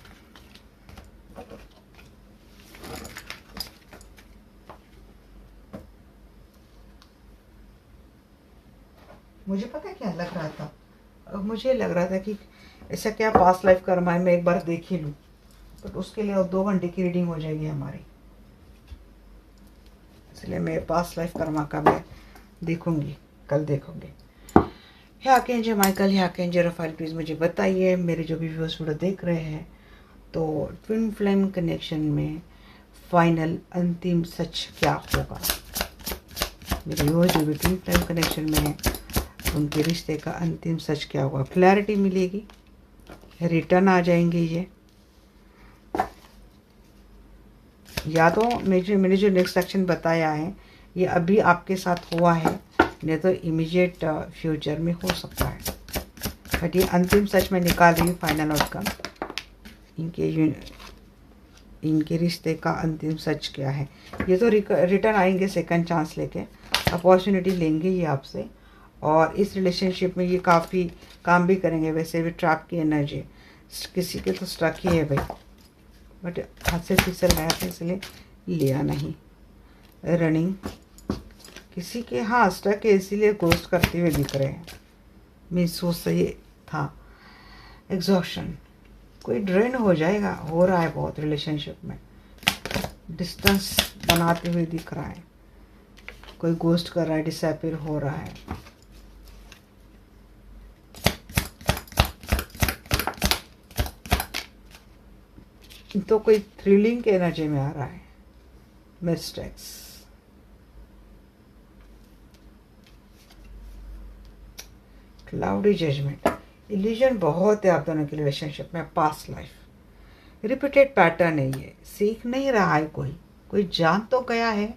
मुझे पता क्या लग रहा था, मुझे लग रहा था कि ऐसा क्या पास्ट लाइफ कर्मा है, मैं एक बार देख ही लूँ, बट उसके लिए 2 घंटे की रीडिंग हो जाएगी हमारी, इसलिए मैं पास्ट लाइफ कर्मा का मैं देखूंगी, कल देखूंगी। हे आर्कएंजल माइकल, हे आर्कएंजल रफाएल, प्लीज़ मुझे बताइए, मेरे जो भी व्यूअर्स वीडियो देख रहे हैं, तो ट्विन फ्लेम कनेक्शन में फाइनल अंतिम सच क्या होगा। मेरे व्यूअर्स जो भी ट्विन फ्लेम कनेक्शन में है, उनके रिश्ते का अंतिम सच क्या होगा। क्लैरिटी मिलेगी, रिटर्न आ जाएंगे ये, या तो मैंने जो नेक्स्ट एक्शन बताया है ये अभी आपके साथ हुआ है, नहीं तो इमीडिएट फ्यूचर में हो सकता है। बट ये अंतिम सच में निकाल रही हूँ, फाइनल आउटकम इनके इनके रिश्ते का अंतिम सच क्या है। ये तो रिटर्न आएंगे सेकंड चांस लेके, अपॉर्चुनिटी लेंगे ये आपसे, और इस रिलेशनशिप में ये काफ़ी काम भी करेंगे। वैसे भी ट्रैप की एनर्जी किसी के तो स्टक ही है भाई, बट हाथ से फिसल गया था इसलिए लिया नहीं। रनिंग किसी के, हाँ स्टक है इसीलिए गोस्ट करते हुए दिख रहे हैं। मीन्स सोच सही था। एग्जॉशन, कोई ड्रेन हो जाएगा, हो रहा है बहुत रिलेशनशिप में। डिस्टेंस बनाते हुए दिख रहा है, कोई गोस्ट कर रहा है, डिसअपीयर हो रहा है। तो कोई थ्रिलिंग के एनर्जी में आ रहा है। मिस्टेक्स, क्लाउडी जजमेंट, इल्यूजन बहुत है आप दोनों की रिलेशनशिप में। पास्ट लाइफ, रिपीटेड पैटर्न है ये, सीख नहीं रहा है कोई जान तो गया है,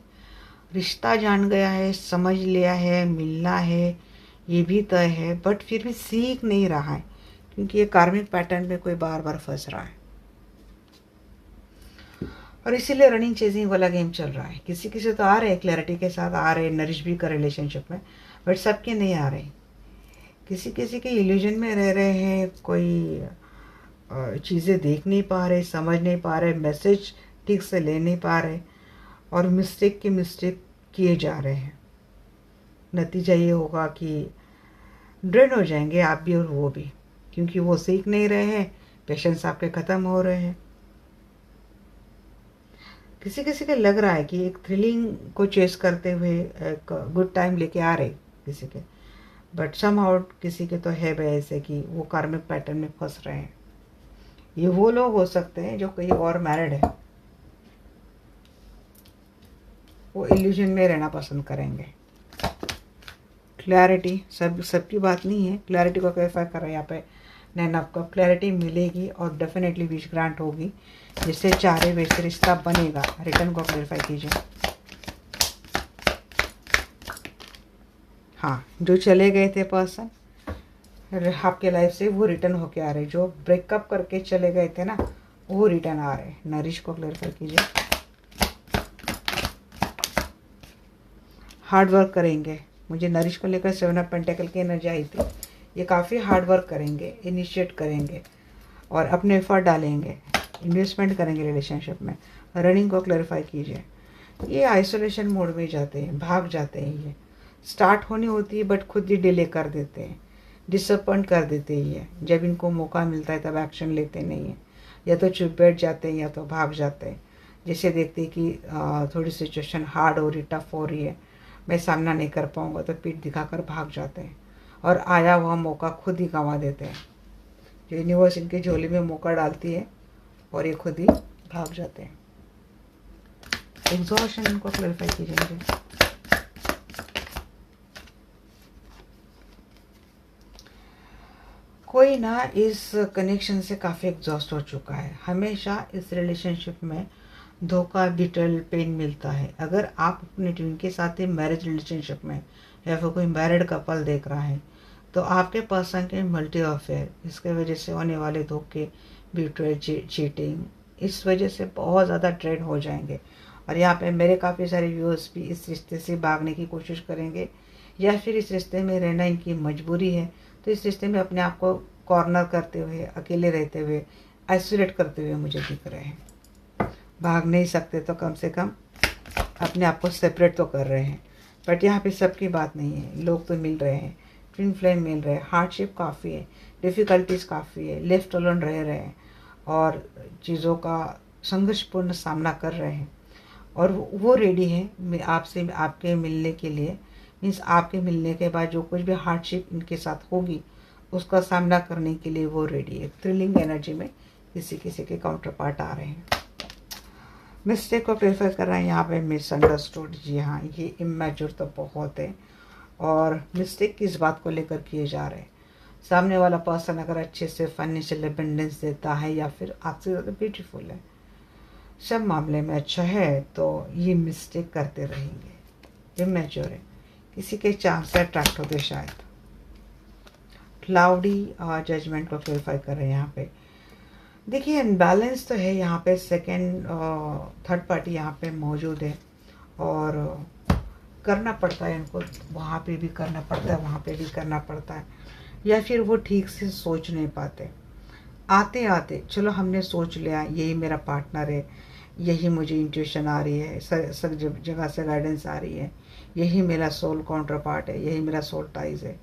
रिश्ता जान गया है, समझ लिया है, मिलना है ये भी तय है, बट फिर भी सीख नहीं रहा है क्योंकि ये कार्मिक पैटर्न में कोई बार बार फंस रहा है और इसीलिए रनिंग चेजिंग वाला गेम चल रहा है। किसी किसी तो आ रहे हैं क्लैरिटी के साथ, आ रहे हैं नरिश भी कर रिलेशनशिप में, बट सबके नहीं आ रहे। किसी किसी के इल्यूजन में रह रहे हैं, कोई चीज़ें देख नहीं पा रहे, समझ नहीं पा रहे, मैसेज ठीक से ले नहीं पा रहे और मिस्टेक किए जा रहे हैं। नतीजा ये होगा कि ड्रेन हो जाएंगे आप भी और वो भी, क्योंकि वो सीख नहीं रहे हैं, पेशेंस आपके ख़त्म हो रहे हैं। किसी किसी के लग रहा है कि एक थ्रिलिंग को चेस करते हुए एक गुड टाइम लेके आ रहे किसी के, बट समहाउ किसी के तो है भाई ऐसे कि वो कार्मिक पैटर्न में फंस रहे हैं। ये वो लोग हो सकते हैं जो कहीं और मैरिड है, वो इल्यूजन में रहना पसंद करेंगे। क्लैरिटी सबकी बात नहीं है, क्लैरिटी को क्लैरिफाई कर रहे हैं यहाँ पे नैन। आपको क्लैरिटी मिलेगी और डेफिनेटली विश ग्रांट होगी, जिससे चाह रहे वैसे रिश्ता बनेगा। रिटर्न को क्लैरिफाई कीजिए। हाँ, जो चले गए थे पर्सन आपके लाइफ से, वो रिटर्न होके आ रहे। जो ब्रेकअप करके चले गए थे ना, वो रिटर्न आ रहे। नरिश को क्लैरिफाई कीजिए। हार्ड वर्क करेंगे, मुझे नरिश को लेकर 7 ऑफ पेंटिकल की एनर्जी आई थी। ये काफ़ी हार्ड वर्क करेंगे, इनिशिएट करेंगे और अपने एफर्ट डालेंगे, इन्वेस्टमेंट करेंगे रिलेशनशिप में। रनिंग को क्लैरिफाई कीजिए। ये आइसोलेशन मोड में जाते हैं, भाग जाते हैं। ये स्टार्ट होनी होती है बट खुद ही डिले कर देते हैं, डिसअपॉइंट कर देते हैं। ये जब इनको मौका मिलता है तब एक्शन लेते नहीं हैं, या तो चुप बैठ जाते हैं या तो भाग जाते हैं। जैसे देखते हैं कि थोड़ी सिचुएशन हार्ड हो रही, टफ हो रही है, मैं सामना नहीं कर पाऊँगा, तो पीठ दिखाकर भाग जाते हैं और आया हुआ मौका खुद ही गंवा देते हैं। जो यूनिवर्स इनके झोली में मौका डालती है और ये खुद ही भाग जाते हैं। एग्जॉशन इनको क्लैरिफाई कीजिए। कोई ना इस कनेक्शन से काफ़ी एग्जॉस्ट हो चुका है। हमेशा इस रिलेशनशिप में धोखा, बिट्रेयल, पेन मिलता है। अगर आप अपने ट्विन के साथ ही मैरिज रिलेशनशिप में या फिर कोई मैरिड कपल देख रहा है, तो आपके पर्सन के मल्टी अफेयर, इसके वजह से होने वाले धोखे, बिट्रेयल, चीटिंग, इस वजह से बहुत ज़्यादा ट्रेड हो जाएंगे। और यहाँ पे मेरे काफ़ी सारे व्यूअर्स भी इस रिश्ते से भागने की कोशिश करेंगे, या फिर इस रिश्ते में रहना इनकी मजबूरी है, तो इस रिश्ते में अपने आप को कॉर्नर करते हुए, अकेले रहते हुए, आइसोलेट करते हुए मुझे दिख रहे हैं। भाग नहीं सकते तो कम से कम अपने आप को सेपरेट तो कर रहे हैं। बट यहाँ पे सबकी बात नहीं है, लोग तो मिल रहे हैं, ट्विन फ्लेम मिल रहे हैं, हार्डशिप काफ़ी है, डिफ़िकल्टीज काफ़ी है, लेफ्ट अलोन रह रहे हैं और चीज़ों का संघर्षपूर्ण सामना कर रहे हैं। और वो रेडी है आपसे, आपके मिलने के लिए। मीन्स आपके मिलने के बाद जो कुछ भी हार्डशिप इनके साथ होगी उसका सामना करने के लिए वो रेडी है। थ्रिलिंग एनर्जी में किसी किसी के काउंटर पार्ट आ रहे हैं। मिस्टेक को प्रेफर कर रहे हैं यहाँ पे, मिसअंडरस्टूड। जी हाँ, ये इमेच्योर तो बहुत है। और मिस्टेक किस बात को लेकर किए जा रहे हैं? सामने वाला पर्सन अगर अच्छे से फाइनेंशियल अबंडेंस देता है या फिर आपसे ज़्यादा ब्यूटीफुल है, सब मामले में अच्छा है, तो ये मिस्टेक करते रहेंगे। इमेच्योर है, किसी के चांस से अट्रैक्ट होते शायद। क्लाउडी जजमेंट को क्लेरिफाई कर रहे हैं यहाँ पे। देखिए इनबैलेंस तो है यहाँ पे, सेकंड थर्ड पार्टी यहाँ पे मौजूद है और करना पड़ता है इनको, वहाँ पे भी करना पड़ता है, वहाँ पे भी करना पड़ता है, या फिर वो ठीक से सोच नहीं पाते। आते आते चलो हमने सोच लिया यही मेरा पार्टनर है, यही मुझे इंट्यूशन आ रही है, सब जगह से गाइडेंस आ रही है, यही मेरा सोल काउंटर पार्ट है, यही मेरा सोल टाइज है।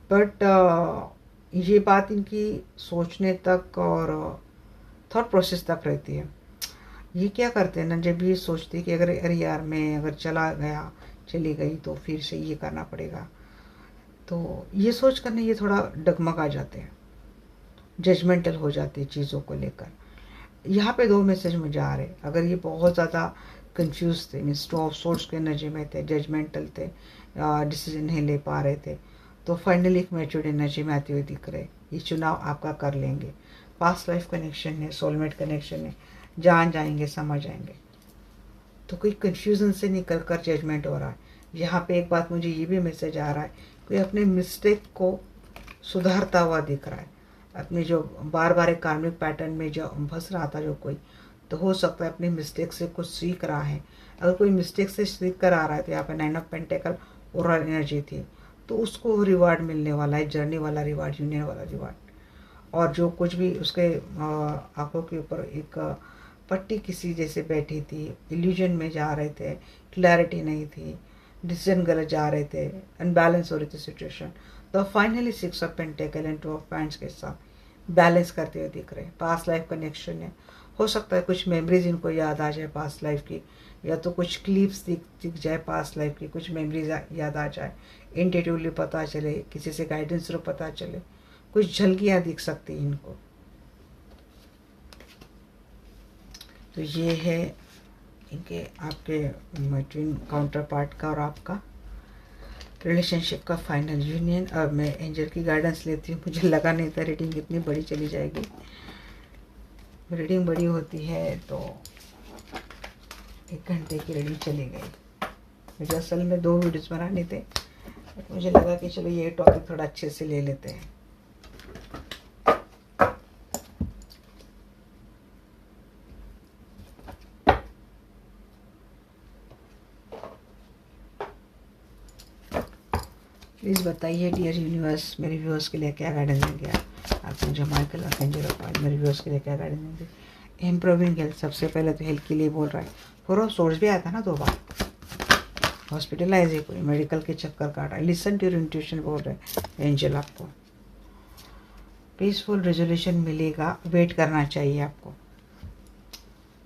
बट ये बात इनकी सोचने तक और थॉट प्रोसेस तक रहती है। ये क्या करते हैं ना, जब ये सोचते हैं कि अरे यार मैं अगर चला गया चली गई तो फिर से ये करना पड़ेगा, तो ये सोच कर ये थोड़ा डगमगा जाते हैं, जजमेंटल हो जाते हैं चीज़ों को लेकर। यहाँ पे दो मैसेज मुझे आ रहे, अगर ये बहुत ज़्यादा कंफ्यूज थे, मीन्स टू ऑफ सोर्स के एनर्जी में थे, जजमेंटल थे, डिसीजन नहीं ले पा रहे थे, तो फाइनली एक मैच्योर्ड एनर्जी में आते हुए दिख रहे। ये चुनाव आपका कर लेंगे, पास्ट लाइफ कनेक्शन है, सोलमेट कनेक्शन है, जान जाएंगे, समझ आएंगे। तो कोई कन्फ्यूज़न से निकल कर जजमेंट हो रहा है। यहाँ पे एक बात मुझे ये भी मैसेज आ रहा है, कोई अपने मिस्टेक को सुधारता हुआ दिख रहा है, अपने जो बार बार एक कार्मिक पैटर्न में जो फंस रहा था जो कोई, तो हो सकता है अपनी मिस्टेक से कुछ सीख रहा है। अगर कोई मिस्टेक से सीख कर आ रहा है तो यहाँ पे 9 ऑफ पेंटिकल ओरल एनर्जी थी, तो उसको रिवार्ड मिलने वाला है, जर्नी वाला रिवार्ड, यूनियन वाला रिवार्ड। और जो कुछ भी उसके आंखों के ऊपर एक पट्टी किसी जैसे बैठी थी, इल्यूजन में जा रहे थे, क्लैरिटी नहीं थी, डिसीजन गलत जा रहे थे, अनबैलेंस हो रही थी सिचुएशन, तो finally 6 of pentacle and 2 of pants के साथ बैलेंस करते हुए दिख रहे हैं। पास्ट लाइफ कनेक्शन है, हो सकता है कुछ मेमोरीज इनको याद आ जाए पास्ट लाइफ की, या तो कुछ क्लिप्स दिख जाए पास्ट लाइफ की, कुछ मेमोरीज याद आ जाए, इंटेटिवली पता चले, किसी से गाइडेंस थ्रू पता चले, कुछ झलकियाँ दिख सकती इनको। तो ये है इनके आपके ट्विन काउंटर पार्ट का और आपका रिलेशनशिप का फाइनल यूनियन। अब मैं एंजल की गाइडेंस लेती हूँ, मुझे लगा नहीं था रीडिंग इतनी बड़ी चली जाएगी। रीडिंग बड़ी होती है तो 1 घंटे की रीडिंग चली गई। मुझे असल में 2 वीडियोस बनाने थे, मुझे लगा कि चलो ये टॉपिक थोड़ा अच्छे से ले लेते हैं। प्लीज़ बताइए डियर यूनिवर्स, मेरे व्यूअर्स के लिए क्या गाइडेंस देंगे आप मुझे माइकल आर्कएंजल ऑफ मेरे व्यूअर्स के लिए क्या गाइडेंस देंगे। इम्प्रूविंग हेल्थ, सबसे पहले तो हेल्थ के लिए बोल रहा है। 4 ऑफ सोर्स भी आया था ना 2 बार, हॉस्पिटलाइज है, कोई मेडिकल के चक्कर काट रहा है। लिसन टू योर इंट्यूशन बोल रहे हैं एंजल आपको। पीसफुल रेजोल्यूशन मिलेगा, वेट करना चाहिए आपको,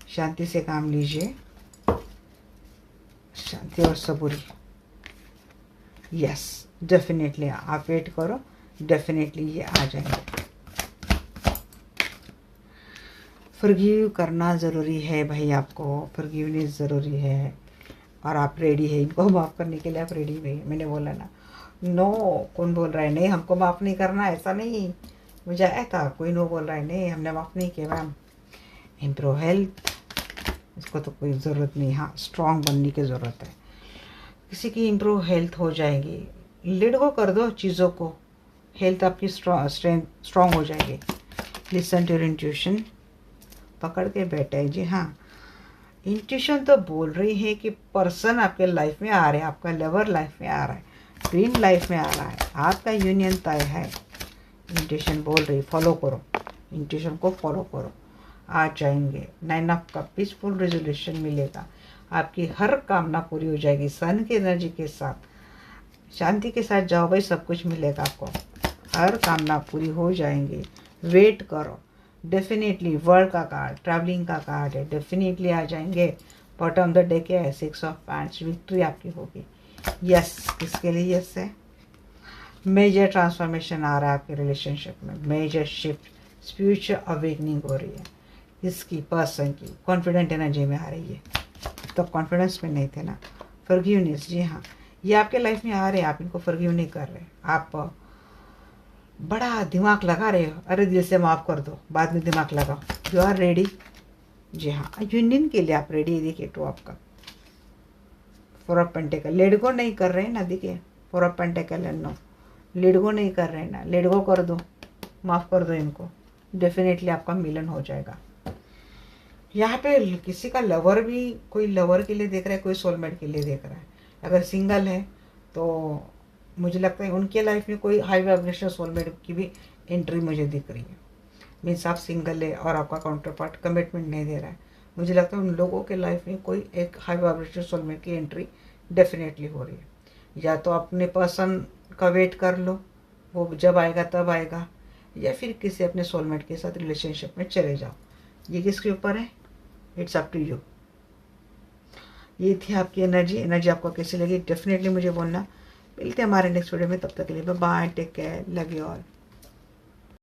शांति से काम लीजिए, शांति और सबूरी। यस डेफिनेटली आप वेट करो, डेफिनेटली ये आ जाएंगे। फॉरगिव करना ज़रूरी है भाई, आपको फॉरगिवनेस ज़रूरी है, और आप रेडी है इनको माफ़ करने के लिए, आप रेडी भाई। मैंने बोला ना, नो कौन बोल रहा है नहीं हमको माफ़ नहीं करना, ऐसा नहीं, मुझे आया था कोई नो बोल रहा है नहीं हमने माफ़ नहीं किया मैम। इम्प्रूव हेल्थ, इसको तो कोई ज़रूरत नहीं, हाँ स्ट्रॉन्ग बनने की ज़रूरत है, किसी की इम्प्रूव हेल्थ हो जाएगी। लेट गो कर दो चीज़ों को, हेल्थ आपकी स्ट्रॉन्ग हो जाएगी। लिसन टू योर इंट्यूशन, पकड़ के बैठे जी। हाँ इंट्यूशन तो बोल रही है कि पर्सन आपके लाइफ में आ रहे हैं, आपका लवर लाइफ में आ रहा है, ट्विन लाइफ में आ रहा है, आपका यूनियन तय है। इंट्यूशन बोल रही फॉलो करो, इंट्यूशन को फॉलो करो, आ जाएंगे। 9 ऑफ कप, पीसफुल रेजोल्यूशन मिलेगा, आपकी हर कामना पूरी हो जाएगी। सन की एनर्जी के साथ शांति के साथ जाओ भाई, सब कुछ मिलेगा आपको, हर कामना पूरी हो जाएंगी। वेट करो, डेफिनेटली वर्ल्ड का कार्ड, ट्रैवलिंग का कार्ड है, डेफिनेटली आ जाएंगे। बॉटम द डे क्या है, 6 ऑफ पैंट्स, विक्ट्री आपकी होगी। यस किसके लिए यस है, मेजर ट्रांसफॉर्मेशन आ रहा है आपके रिलेशनशिप में, मेजर शिफ्ट, स्पिरिचुअल अवेकनिंग हो रही है। इसकी पर्सन की कॉन्फिडेंट एनर्जी में आ रही है, तो कॉन्फिडेंस में नहीं थे ना। फॉरगिवनेस, जी हाँ ये आपके लाइफ में आ रहे हैं, आप इनको फॉरगिव नहीं कर रहे, आप बड़ा दिमाग लगा रहे हो, अरे दिल से माफ़ कर दो, बाद में दिमाग लगाओ। यू आर रेडी, जी हाँ यूनियन के लिए आप रेडी। देखिए तो आपका 4 ऑफ पेंटिकल, लेट गो नहीं कर रहे हैं ना, देखिए 4 of pentacle and no, let go नहीं कर रहे हैं ना, लेट गो कर दो, माफ़ कर दो इनको, डेफिनेटली आपका मिलन हो जाएगा। यहाँ पे किसी का लवर भी, कोई लवर के लिए देख रहा है, कोई सोलमेट के लिए देख रहा है। अगर सिंगल है तो मुझे लगता है उनके लाइफ में कोई हाई वाइब्रेशन सोलमेट की भी एंट्री मुझे दिख रही है। मीन्स आप सिंगल है और आपका काउंटर पार्ट कमिटमेंट नहीं दे रहा है, मुझे लगता है उन लोगों के लाइफ में कोई एक हाई वाइब्रेशन सोलमेट की एंट्री डेफिनेटली हो रही है। या तो अपने पर्सन का वेट कर लो, वो जब आएगा तब आएगा, या फिर किसी अपने सोलमेट के साथ रिलेशनशिप में चले जाओ। ये किसके ऊपर है, इट्स अप टू यू। ये थी आपकी एनर्जी आपको कैसी लगी डेफिनेटली मुझे बोलना। मिलते हैं हमारे नेक्स्ट वीडियो में, तब तक के लिए bye, take care, love you all.